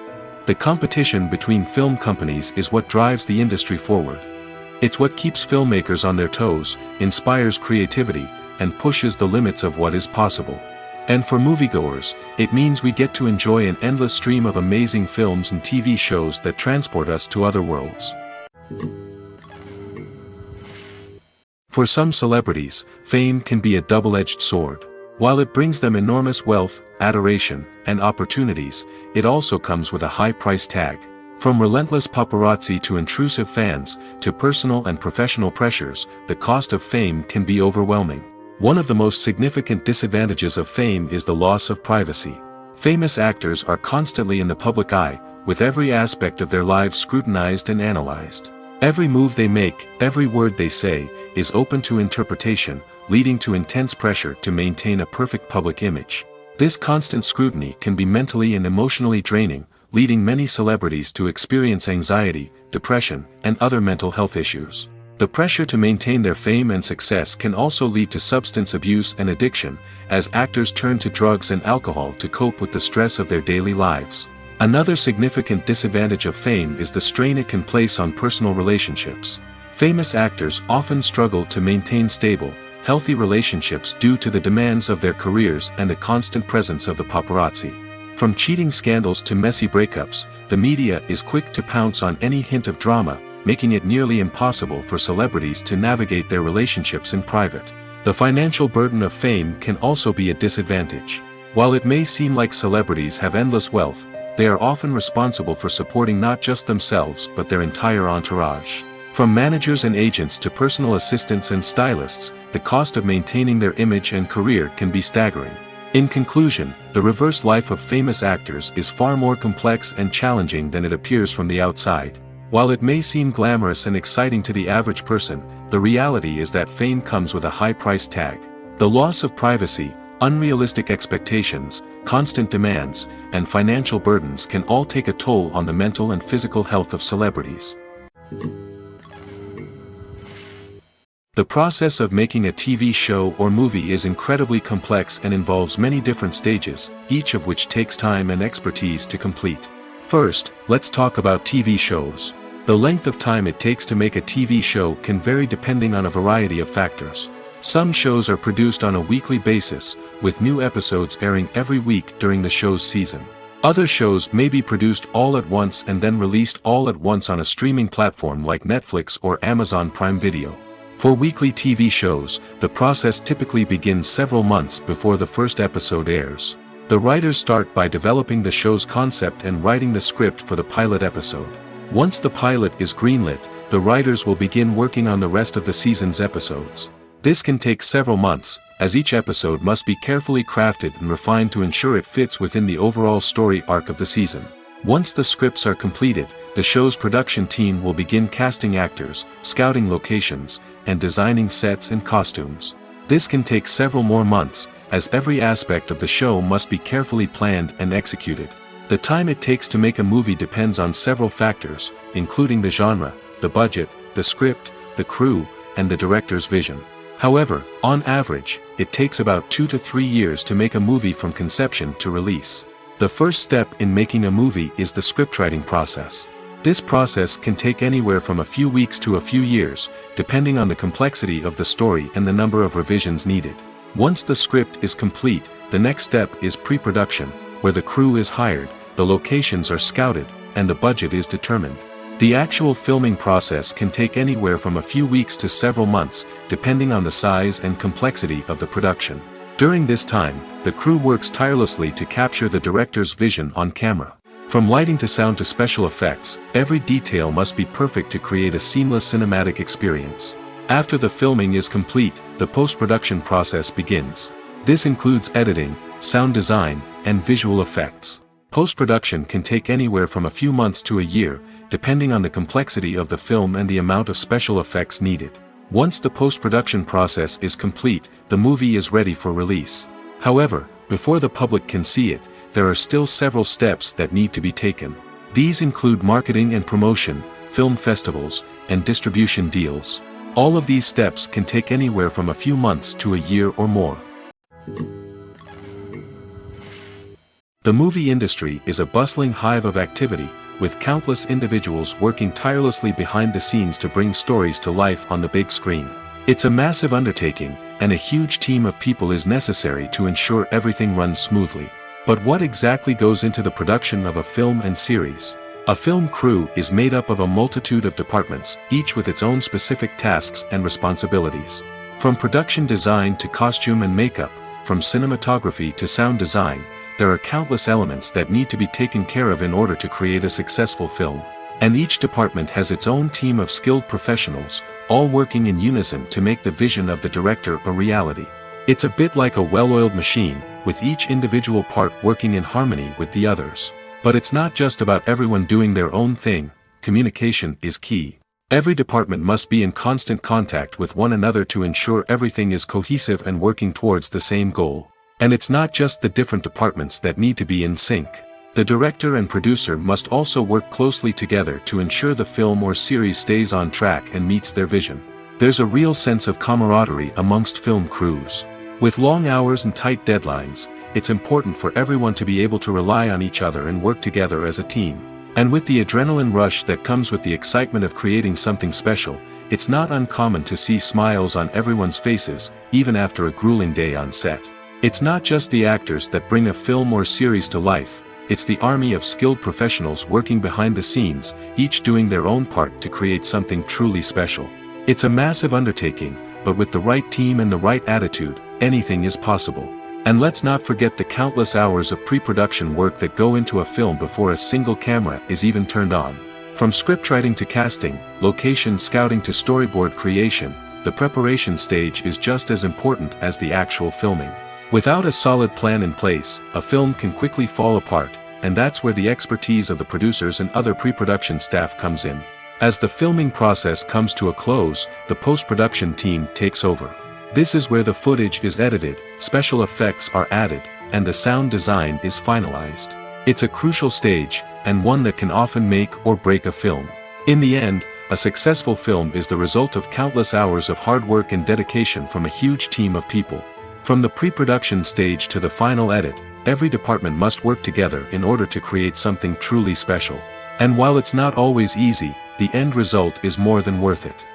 The competition between film companies is what drives the industry forward. It's what keeps filmmakers on their toes, inspires creativity, and pushes the limits of what is possible. And for moviegoers, it means we get to enjoy an endless stream of amazing films and TV shows that transport us to other worlds. For some celebrities, fame can be a double-edged sword. While it brings them enormous wealth, adoration, and opportunities, it also comes with a high price tag. From relentless paparazzi to intrusive fans, to personal and professional pressures, the cost of fame can be overwhelming. One of the most significant disadvantages of fame is the loss of privacy. Famous actors are constantly in the public eye, with every aspect of their lives scrutinized and analyzed. Every move they make, every word they say, is open to interpretation, leading to intense pressure to maintain a perfect public image. This constant scrutiny can be mentally and emotionally draining, leading many celebrities to experience anxiety, depression, and other mental health issues. The pressure to maintain their fame and success can also lead to substance abuse and addiction, as actors turn to drugs and alcohol to cope with the stress of their daily lives. Another significant disadvantage of fame is the strain it can place on personal relationships. Famous actors often struggle to maintain stable, healthy relationships due to the demands of their careers and the constant presence of the paparazzi. From cheating scandals to messy breakups, the media is quick to pounce on any hint of drama, making it nearly impossible for celebrities to navigate their relationships in private. The financial burden of fame can also be a disadvantage. While it may seem like celebrities have endless wealth, they are often responsible for supporting not just themselves but their entire entourage. From managers and agents to personal assistants and stylists, the cost of maintaining their image and career can be staggering. In conclusion, the reverse life of famous actors is far more complex and challenging than it appears from the outside. While it may seem glamorous and exciting to the average person, the reality is that fame comes with a high price tag. The loss of privacy, unrealistic expectations, constant demands, and financial burdens can all take a toll on the mental and physical health of celebrities. The process of making a TV show or movie is incredibly complex and involves many different stages, each of which takes time and expertise to complete. First, let's talk about TV shows. The length of time it takes to make a TV show can vary depending on a variety of factors. Some shows are produced on a weekly basis, with new episodes airing every week during the show's season. Other shows may be produced all at once and then released all at once on a streaming platform like Netflix or Amazon Prime Video. For weekly TV shows, the process typically begins several months before the first episode airs. The writers start by developing the show's concept and writing the script for the pilot episode. Once the pilot is greenlit, the writers will begin working on the rest of the season's episodes. This can take several months, as each episode must be carefully crafted and refined to ensure it fits within the overall story arc of the season. Once the scripts are completed, the show's production team will begin casting actors, scouting locations, and designing sets and costumes. This can take several more months, as every aspect of the show must be carefully planned and executed. The time it takes to make a movie depends on several factors, including the genre, the budget, the script, the crew, and the director's vision. However, on average, it takes about 2 to 3 years to make a movie from conception to release. The first step in making a movie is the scriptwriting process. This process can take anywhere from a few weeks to a few years, depending on the complexity of the story and the number of revisions needed. Once the script is complete, the next step is pre-production, where the crew is hired, the locations are scouted, and the budget is determined. The actual filming process can take anywhere from a few weeks to several months, depending on the size and complexity of the production. During this time, the crew works tirelessly to capture the director's vision on camera. From lighting to sound to special effects, every detail must be perfect to create a seamless cinematic experience. After the filming is complete, the post-production process begins. This includes editing, sound design, and visual effects. Post-production can take anywhere from a few months to a year, depending on the complexity of the film and the amount of special effects needed. Once the post-production process is complete, the movie is ready for release. However, before the public can see it, there are still several steps that need to be taken. These include marketing and promotion, film festivals, and distribution deals. All of these steps can take anywhere from a few months to a year or more. The movie industry is a bustling hive of activity, with countless individuals working tirelessly behind the scenes to bring stories to life on the big screen. It's a massive undertaking, and a huge team of people is necessary to ensure everything runs smoothly. But what exactly goes into the production of a film and series? A film crew is made up of a multitude of departments, each with its own specific tasks and responsibilities. From production design to costume and makeup, from cinematography to sound design, there are countless elements that need to be taken care of in order to create a successful film. And each department has its own team of skilled professionals, all working in unison to make the vision of the director a reality. It's a bit like a well-oiled machine, with each individual part working in harmony with the others. But it's not just about everyone doing their own thing. Communication is key. Every department must be in constant contact with one another to ensure everything is cohesive and working towards the same goal. And it's not just the different departments that need to be in sync. The director and producer must also work closely together to ensure the film or series stays on track and meets their vision. There's a real sense of camaraderie amongst film crews. With long hours and tight deadlines, it's important for everyone to be able to rely on each other and work together as a team. And with the adrenaline rush that comes with the excitement of creating something special, it's not uncommon to see smiles on everyone's faces, even after a grueling day on set. It's not just the actors that bring a film or series to life, it's the army of skilled professionals working behind the scenes, each doing their own part to create something truly special. It's a massive undertaking, but with the right team and the right attitude, anything is possible. And let's not forget the countless hours of pre-production work that go into a film before a single camera is even turned on. From scriptwriting to casting, location scouting to storyboard creation, the preparation stage is just as important as the actual filming. Without a solid plan in place, a film can quickly fall apart, and that's where the expertise of the producers and other pre-production staff comes in. As the filming process comes to a close, the post-production team takes over. This is where the footage is edited, special effects are added, and the sound design is finalized. It's a crucial stage, and one that can often make or break a film. In the end, a successful film is the result of countless hours of hard work and dedication from a huge team of people. From the pre-production stage to the final edit, every department must work together in order to create something truly special. And while it's not always easy, the end result is more than worth it.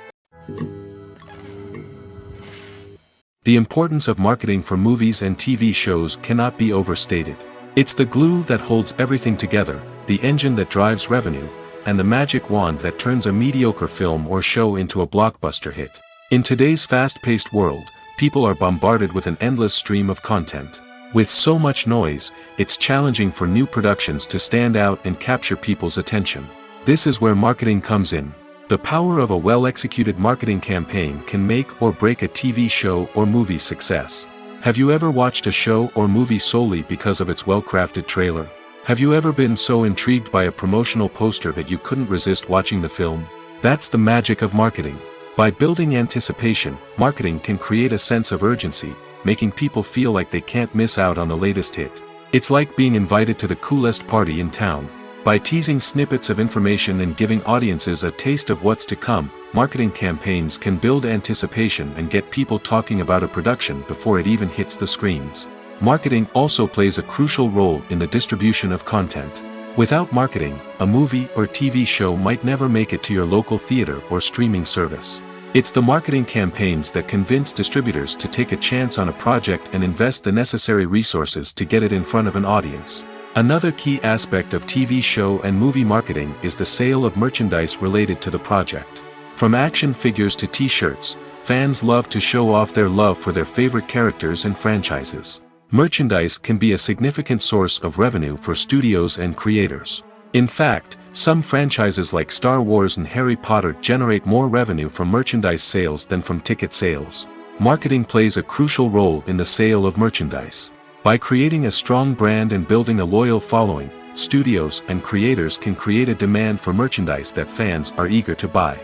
The importance of marketing for movies and TV shows cannot be overstated. It's the glue that holds everything together, the engine that drives revenue, and the magic wand that turns a mediocre film or show into a blockbuster hit. In today's fast-paced world, people are bombarded with an endless stream of content. With so much noise, it's challenging for new productions to stand out and capture people's attention. This is where marketing comes in. The power of a well-executed marketing campaign can make or break a TV show or movie's success. Have you ever watched a show or movie solely because of its well-crafted trailer? Have you ever been so intrigued by a promotional poster that you couldn't resist watching the film? That's the magic of marketing. By building anticipation, marketing can create a sense of urgency, making people feel like they can't miss out on the latest hit. It's like being invited to the coolest party in town. By teasing snippets of information and giving audiences a taste of what's to come, marketing campaigns can build anticipation and get people talking about a production before it even hits the screens. Marketing also plays a crucial role in the distribution of content. Without marketing, a movie or TV show might never make it to your local theater or streaming service. It's the marketing campaigns that convince distributors to take a chance on a project and invest the necessary resources to get it in front of an audience. Another key aspect of TV show and movie marketing is the sale of merchandise related to the project. From action figures to t-shirts, fans love to show off their love for their favorite characters and franchises. Merchandise can be a significant source of revenue for studios and creators. In fact, some franchises like Star Wars and Harry Potter generate more revenue from merchandise sales than from ticket sales. Marketing plays a crucial role in the sale of merchandise. By creating a strong brand and building a loyal following, studios and creators can create a demand for merchandise that fans are eager to buy.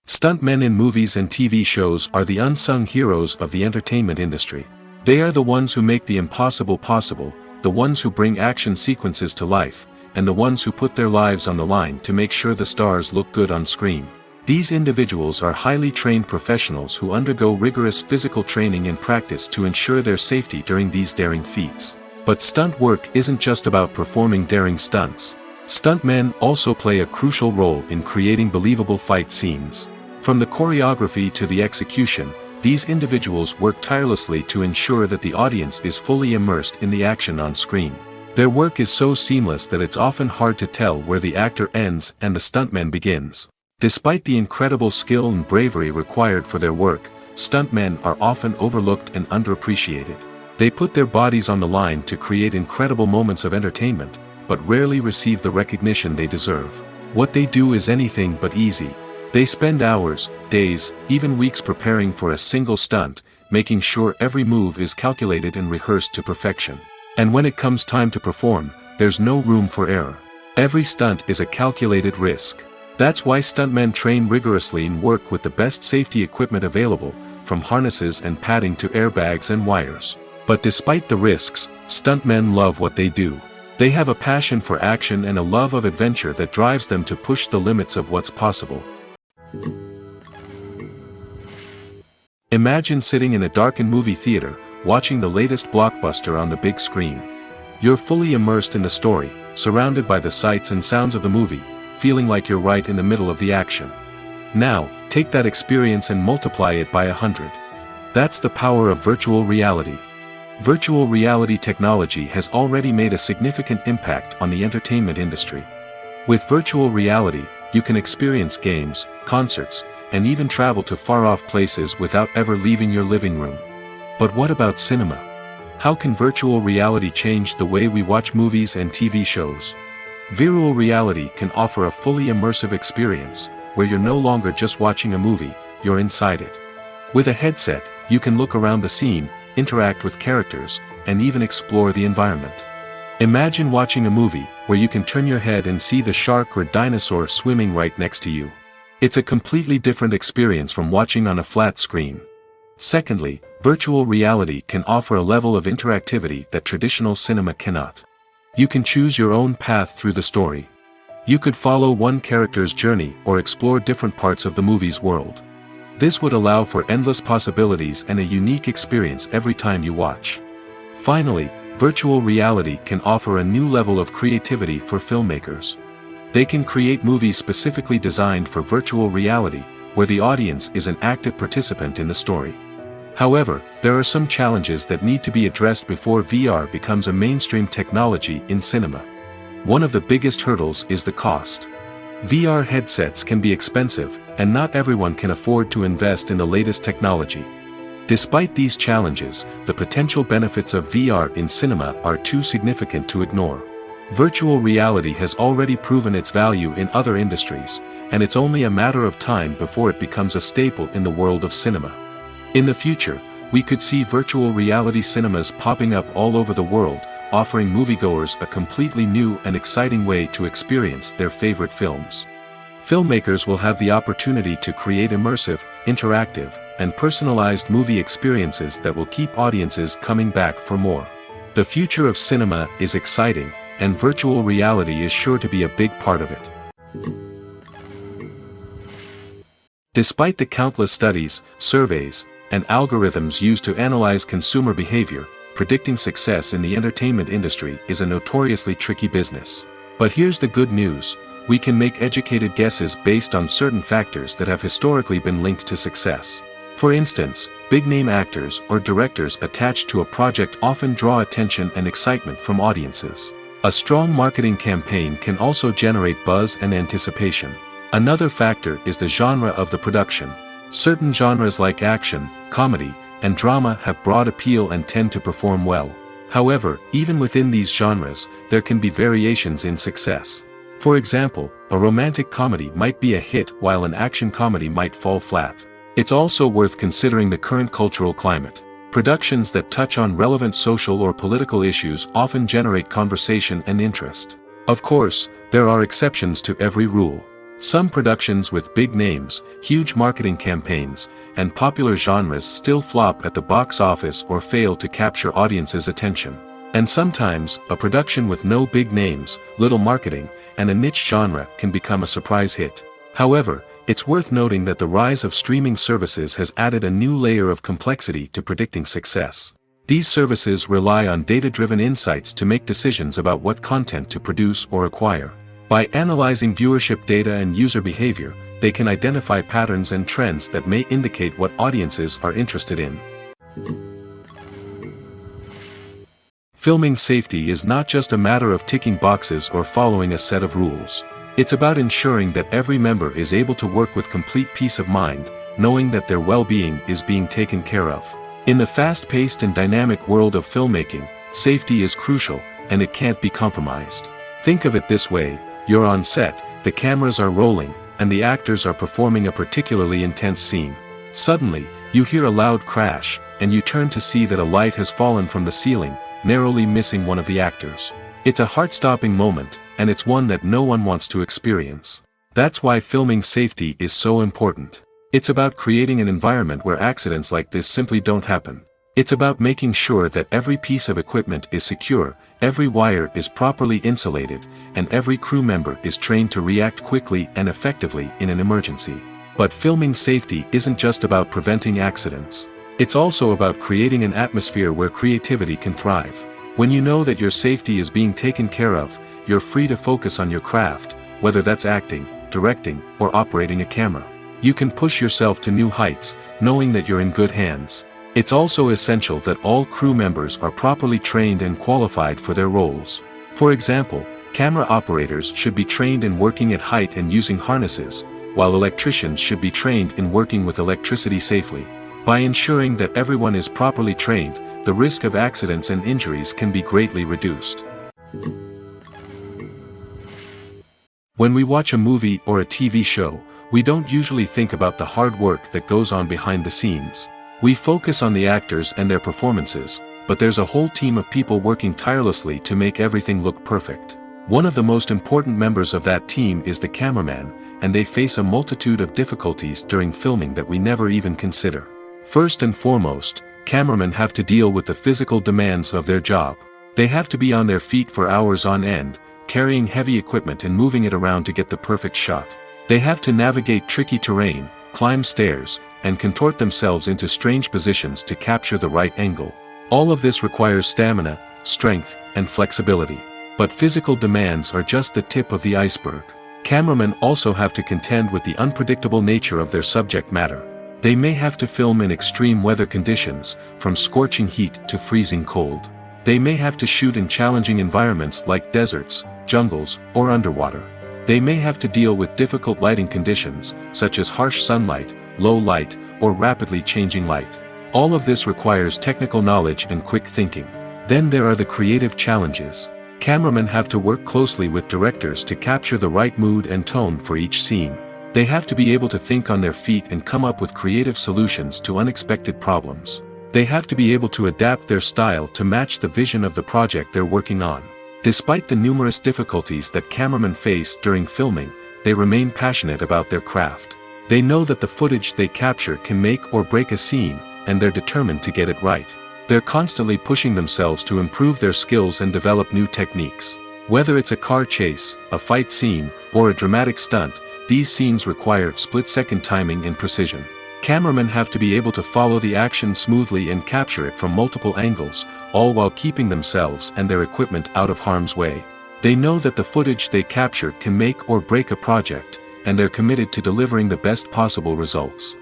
Stuntmen in movies and TV shows are the unsung heroes of the entertainment industry. They are the ones who make the impossible possible, the ones who bring action sequences to life, and the ones who put their lives on the line to make sure the stars look good on screen. These individuals are highly trained professionals who undergo rigorous physical training and practice to ensure their safety during these daring feats. But stunt work isn't just about performing daring stunts. Stuntmen also play a crucial role in creating believable fight scenes. From the choreography to the execution, these individuals work tirelessly to ensure that the audience is fully immersed in the action on screen. Their work is so seamless that it's often hard to tell where the actor ends and the stuntman begins. Despite the incredible skill and bravery required for their work, stuntmen are often overlooked and underappreciated. They put their bodies on the line to create incredible moments of entertainment, but rarely receive the recognition they deserve. What they do is anything but easy. They spend hours, days, even weeks preparing for a single stunt, making sure every move is calculated and rehearsed to perfection. And when it comes time to perform, there's no room for error. Every stunt is a calculated risk. That's why stuntmen train rigorously and work with the best safety equipment available, from harnesses and padding to airbags and wires. But despite the risks, stuntmen love what they do. They have a passion for action and a love of adventure that drives them to push the limits of what's possible. Imagine sitting in a darkened movie theater, watching the latest blockbuster on the big screen. You're fully immersed in the story, surrounded by the sights and sounds of the movie, feeling like you're right in the middle of the action. Now, take that experience and multiply it by 100. That's the power of virtual reality. Virtual reality technology has already made a significant impact on the entertainment industry. With virtual reality, you can experience games, concerts, and even travel to far-off places without ever leaving your living room. But what about cinema? How can virtual reality change the way we watch movies and TV shows? Virtual reality can offer a fully immersive experience, where you're no longer just watching a movie, you're inside it. With a headset, you can look around the scene, interact with characters, and even explore the environment. Imagine watching a movie, where you can turn your head and see the shark or dinosaur swimming right next to you. It's a completely different experience from watching on a flat screen. Secondly, virtual reality can offer a level of interactivity that traditional cinema cannot. You can choose your own path through the story. You could follow one character's journey or explore different parts of the movie's world. This would allow for endless possibilities and a unique experience every time you watch. Finally, virtual reality can offer a new level of creativity for filmmakers. They can create movies specifically designed for virtual reality, where the audience is an active participant in the story. However, there are some challenges that need to be addressed before VR becomes a mainstream technology in cinema. One of the biggest hurdles is the cost. VR headsets can be expensive, and not everyone can afford to invest in the latest technology. Despite these challenges, the potential benefits of VR in cinema are too significant to ignore. Virtual reality has already proven its value in other industries, and it's only a matter of time before it becomes a staple in the world of cinema. In the future, we could see virtual reality cinemas popping up all over the world, offering moviegoers a completely new and exciting way to experience their favorite films. Filmmakers will have the opportunity to create immersive, interactive, and personalized movie experiences that will keep audiences coming back for more. The future of cinema is exciting, and virtual reality is sure to be a big part of it. Despite the countless studies, surveys, and algorithms used to analyze consumer behavior, predicting success in the entertainment industry is a notoriously tricky business. But here's the good news: we can make educated guesses based on certain factors that have historically been linked to success. For instance, big-name actors or directors attached to a project often draw attention and excitement from audiences. A strong marketing campaign can also generate buzz and anticipation. Another factor is the genre of the production. Certain genres like action, comedy, and drama have broad appeal and tend to perform well. However, even within these genres, there can be variations in success. For example, a romantic comedy might be a hit while an action comedy might fall flat. It's also worth considering the current cultural climate. Productions that touch on relevant social or political issues often generate conversation and interest. Of course, there are exceptions to every rule. Some productions with big names, huge marketing campaigns, and popular genres still flop at the box office or fail to capture audiences' attention. And sometimes, a production with no big names, little marketing, and a niche genre can become a surprise hit. However, It's worth noting that the rise of streaming services has added a new layer of complexity to predicting success. These services rely on data-driven insights to make decisions about what content to produce or acquire. By analyzing viewership data and user behavior, they can identify patterns and trends that may indicate what audiences are interested in. Filming safety is not just a matter of ticking boxes or following a set of rules. It's about ensuring that every member is able to work with complete peace of mind, knowing that their well-being is being taken care of. In the fast-paced and dynamic world of filmmaking, safety is crucial, and it can't be compromised. Think of it this way: you're on set, the cameras are rolling, and the actors are performing a particularly intense scene. Suddenly, you hear a loud crash, and you turn to see that a light has fallen from the ceiling, narrowly missing one of the actors. It's a heart-stopping moment, and it's one that no one wants to experience. That's why filming safety is so important. It's about creating an environment where accidents like this simply don't happen. It's about making sure that every piece of equipment is secure, every wire is properly insulated, and every crew member is trained to react quickly and effectively in an emergency. But filming safety isn't just about preventing accidents. It's also about creating an atmosphere where creativity can thrive. When you know that your safety is being taken care of, you're free to focus on your craft, whether that's acting, directing, or operating a camera. You can push yourself to new heights, knowing that you're in good hands. It's also essential that all crew members are properly trained and qualified for their roles. For example, camera operators should be trained in working at height and using harnesses, while electricians should be trained in working with electricity safely. By ensuring that everyone is properly trained, the risk of accidents and injuries can be greatly reduced. When we watch a movie or a TV show, we don't usually think about the hard work that goes on behind the scenes. We focus on the actors and their performances, but there's a whole team of people working tirelessly to make everything look perfect. One of the most important members of that team is the cameraman, and they face a multitude of difficulties during filming that we never even consider. First and foremost, cameramen have to deal with the physical demands of their job. They have to be on their feet for hours on end, carrying heavy equipment and moving it around to get the perfect shot. They have to navigate tricky terrain, climb stairs, and contort themselves into strange positions to capture the right angle. All of this requires stamina, strength, and flexibility. But physical demands are just the tip of the iceberg. Cameramen also have to contend with the unpredictable nature of their subject matter. They may have to film in extreme weather conditions, from scorching heat to freezing cold. They may have to shoot in challenging environments like deserts, jungles, or underwater. They may have to deal with difficult lighting conditions, such as harsh sunlight, low light, or rapidly changing light. All of this requires technical knowledge and quick thinking. Then there are the creative challenges. Cameramen have to work closely with directors to capture the right mood and tone for each scene. They have to be able to think on their feet and come up with creative solutions to unexpected problems. They have to be able to adapt their style to match the vision of the project they're working on. Despite the numerous difficulties that cameramen face during filming, they remain passionate about their craft. They know that the footage they capture can make or break a scene, and they're determined to get it right. They're constantly pushing themselves to improve their skills and develop new techniques. Whether it's a car chase, a fight scene, or a dramatic stunt, these scenes require split-second timing and precision. Cameramen have to be able to follow the action smoothly and capture it from multiple angles, all while keeping themselves and their equipment out of harm's way. They know that the footage they capture can make or break a project, and they're committed to delivering the best possible results.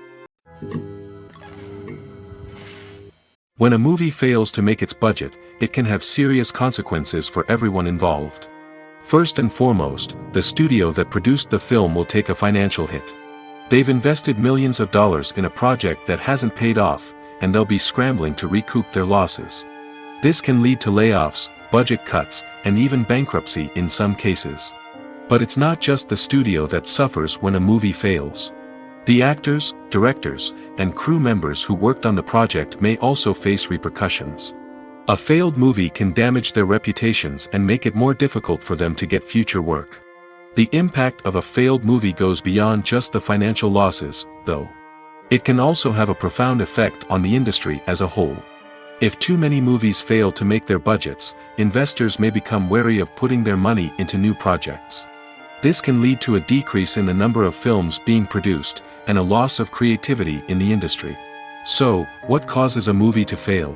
When a movie fails to make its budget, it can have serious consequences for everyone involved. First and foremost, the studio that produced the film will take a financial hit. They've invested millions of dollars in a project that hasn't paid off, and they'll be scrambling to recoup their losses. This can lead to layoffs, budget cuts, and even bankruptcy in some cases. But it's not just the studio that suffers when a movie fails. The actors, directors, and crew members who worked on the project may also face repercussions. A failed movie can damage their reputations and make it more difficult for them to get future work. The impact of a failed movie goes beyond just the financial losses, though. It can also have a profound effect on the industry as a whole. If too many movies fail to make their budgets, investors may become wary of putting their money into new projects. This can lead to a decrease in the number of films being produced, and a loss of creativity in the industry. So, what causes a movie to fail?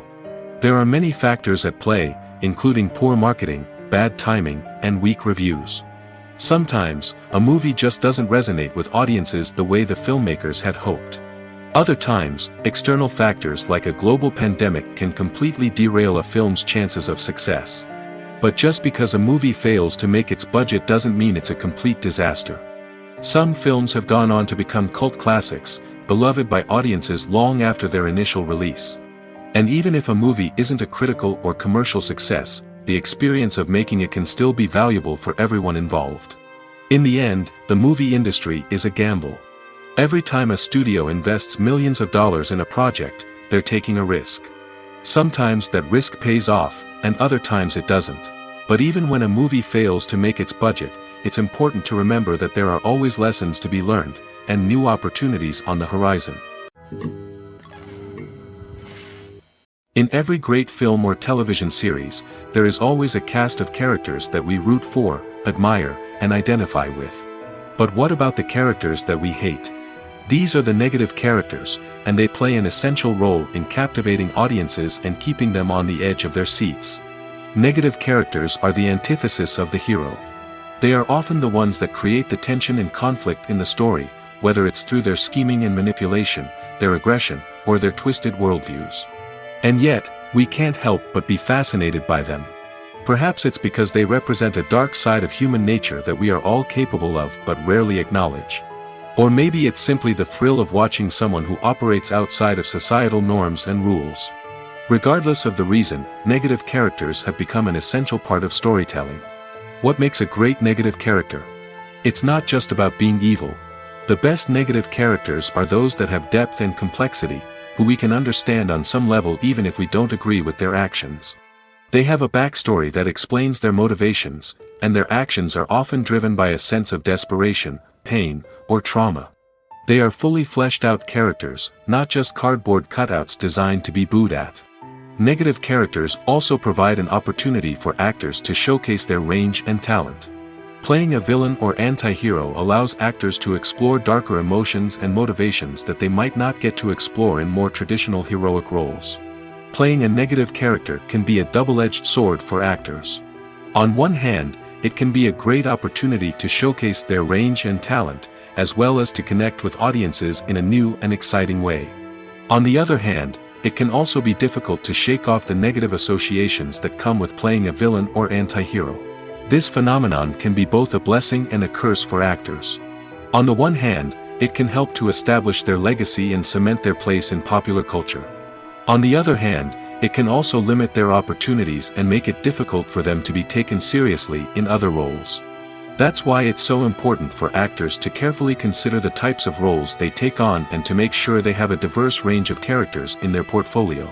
There are many factors at play, including poor marketing, bad timing, and weak reviews. Sometimes, a movie just doesn't resonate with audiences the way the filmmakers had hoped. Other times, external factors like a global pandemic can completely derail a film's chances of success. But just because a movie fails to make its budget doesn't mean it's a complete disaster. Some films have gone on to become cult classics, beloved by audiences long after their initial release. And even if a movie isn't a critical or commercial success, the experience of making it can still be valuable for everyone involved. In the end, the movie industry is a gamble. Every time a studio invests millions of dollars in a project, they're taking a risk. Sometimes that risk pays off, and other times it doesn't. But even when a movie fails to make its budget, it's important to remember that there are always lessons to be learned, and new opportunities on the horizon. In every great film or television series, there is always a cast of characters that we root for, admire, and identify with. But what about the characters that we hate? These are the negative characters, and they play an essential role in captivating audiences and keeping them on the edge of their seats. Negative characters are the antithesis of the hero. They are often the ones that create the tension and conflict in the story, whether it's through their scheming and manipulation, their aggression, or their twisted worldviews. And yet, we can't help but be fascinated by them. Perhaps it's because they represent a dark side of human nature that we are all capable of but rarely acknowledge. Or maybe it's simply the thrill of watching someone who operates outside of societal norms and rules. Regardless of the reason, negative characters have become an essential part of storytelling. What makes a great negative character? It's not just about being evil. The best negative characters are those that have depth and complexity, who we can understand on some level even if we don't agree with their actions. They have a backstory that explains their motivations, and their actions are often driven by a sense of desperation, pain, or trauma. They are fully fleshed out characters, not just cardboard cutouts designed to be booed at. Negative characters also provide an opportunity for actors to showcase their range and talent. Playing a villain or anti-hero allows actors to explore darker emotions and motivations that they might not get to explore in more traditional heroic roles. Playing a negative character can be a double-edged sword for actors. On one hand, it can be a great opportunity to showcase their range and talent, as well as to connect with audiences in a new and exciting way. On the other hand, it can also be difficult to shake off the negative associations that come with playing a villain or anti-hero. This phenomenon can be both a blessing and a curse for actors. On the one hand, it can help to establish their legacy and cement their place in popular culture. On the other hand, it can also limit their opportunities and make it difficult for them to be taken seriously in other roles. That's why it's so important for actors to carefully consider the types of roles they take on and to make sure they have a diverse range of characters in their portfolio.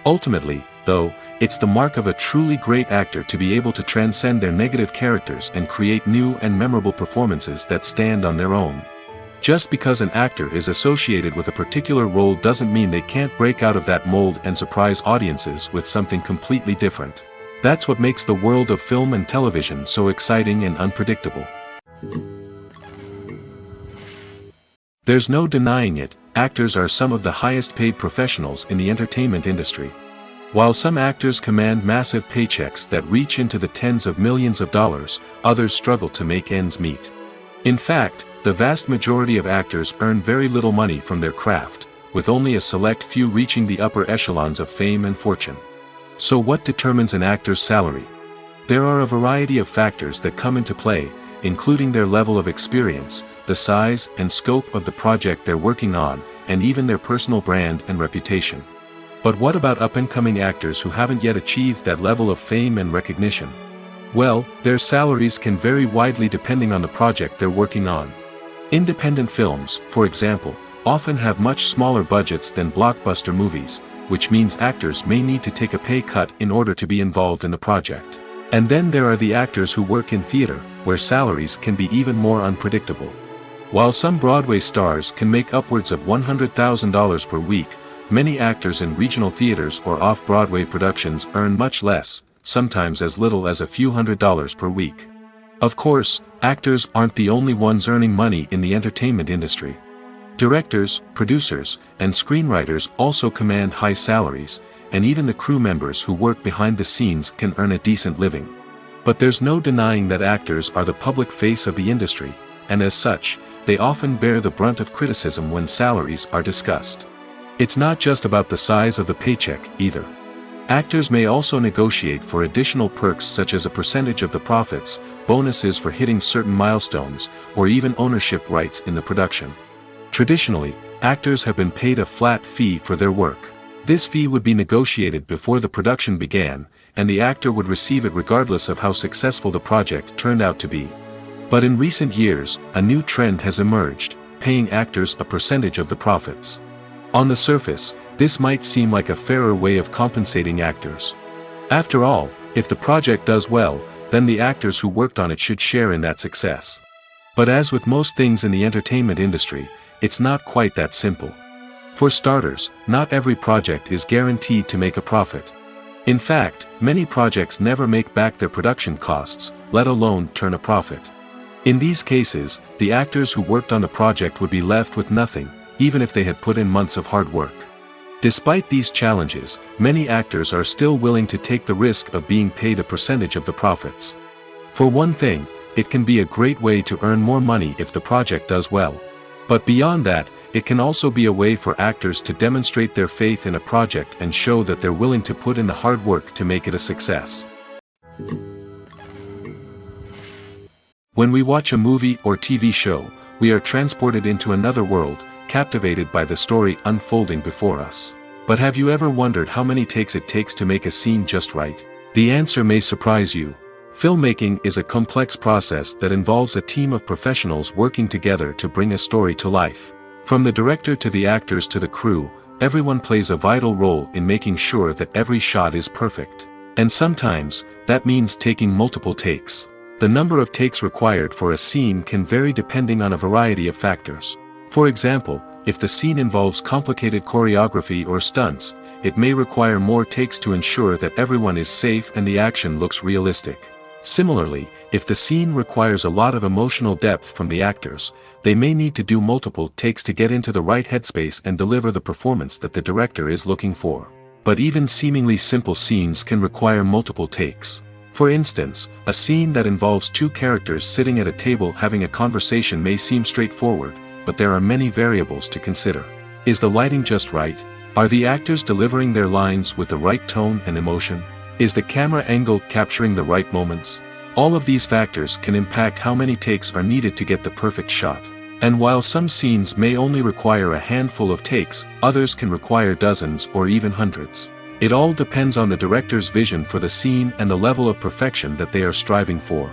Ultimately, though, it's the mark of a truly great actor to be able to transcend their negative characters and create new and memorable performances that stand on their own. Just because an actor is associated with a particular role doesn't mean they can't break out of that mold and surprise audiences with something completely different. That's what makes the world of film and television so exciting and unpredictable. There's no denying it, actors are some of the highest paid professionals in the entertainment industry. While some actors command massive paychecks that reach into the tens of millions of dollars, others struggle to make ends meet. In fact, the vast majority of actors earn very little money from their craft, with only a select few reaching the upper echelons of fame and fortune. So what determines an actor's salary? There are a variety of factors that come into play, including their level of experience, the size and scope of the project they're working on, and even their personal brand and reputation. But what about up-and-coming actors who haven't yet achieved that level of fame and recognition? Well, their salaries can vary widely depending on the project they're working on. Independent films, for example, often have much smaller budgets than blockbuster movies, which means actors may need to take a pay cut in order to be involved in the project. And then there are the actors who work in theater, where salaries can be even more unpredictable. While some Broadway stars can make upwards of $100,000 per week, many actors in regional theaters or off-Broadway productions earn much less, sometimes as little as a few $100s per week. Of course, actors aren't the only ones earning money in the entertainment industry. Directors, producers, and screenwriters also command high salaries, and even the crew members who work behind the scenes can earn a decent living. But there's no denying that actors are the public face of the industry, and as such, they often bear the brunt of criticism when salaries are discussed. It's not just about the size of the paycheck, either. Actors may also negotiate for additional perks such as a percentage of the profits, bonuses for hitting certain milestones, or even ownership rights in the production. Traditionally, actors have been paid a flat fee for their work. This fee would be negotiated before the production began, and the actor would receive it regardless of how successful the project turned out to be. But in recent years, a new trend has emerged, paying actors a percentage of the profits. On the surface, this might seem like a fairer way of compensating actors. After all, if the project does well, then the actors who worked on it should share in that success. But as with most things in the entertainment industry, it's not quite that simple. For starters, not every project is guaranteed to make a profit. In fact, many projects never make back their production costs, let alone turn a profit. In these cases, the actors who worked on the project would be left with nothing, even if they had put in months of hard work. Despite these challenges, many actors are still willing to take the risk of being paid a percentage of the profits. For one thing, it can be a great way to earn more money if the project does well. But beyond that, it can also be a way for actors to demonstrate their faith in a project and show that they're willing to put in the hard work to make it a success. When we watch a movie or TV show, we are transported into another world, captivated by the story unfolding before us. But have you ever wondered how many takes it takes to make a scene just right? The answer may surprise you. Filmmaking is a complex process that involves a team of professionals working together to bring a story to life. From the director to the actors to the crew, everyone plays a vital role in making sure that every shot is perfect. And sometimes, that means taking multiple takes. The number of takes required for a scene can vary depending on a variety of factors. For example, if the scene involves complicated choreography or stunts, it may require more takes to ensure that everyone is safe and the action looks realistic. Similarly, if the scene requires a lot of emotional depth from the actors, they may need to do multiple takes to get into the right headspace and deliver the performance that the director is looking for. But even seemingly simple scenes can require multiple takes. For instance, a scene that involves two characters sitting at a table having a conversation may seem straightforward, but there are many variables to consider. Is the lighting just right? Are the actors delivering their lines with the right tone and emotion? Is the camera angle capturing the right moments? All of these factors can impact how many takes are needed to get the perfect shot. And while some scenes may only require a handful of takes, others can require dozens or even hundreds. It all depends on the director's vision for the scene and the level of perfection that they are striving for.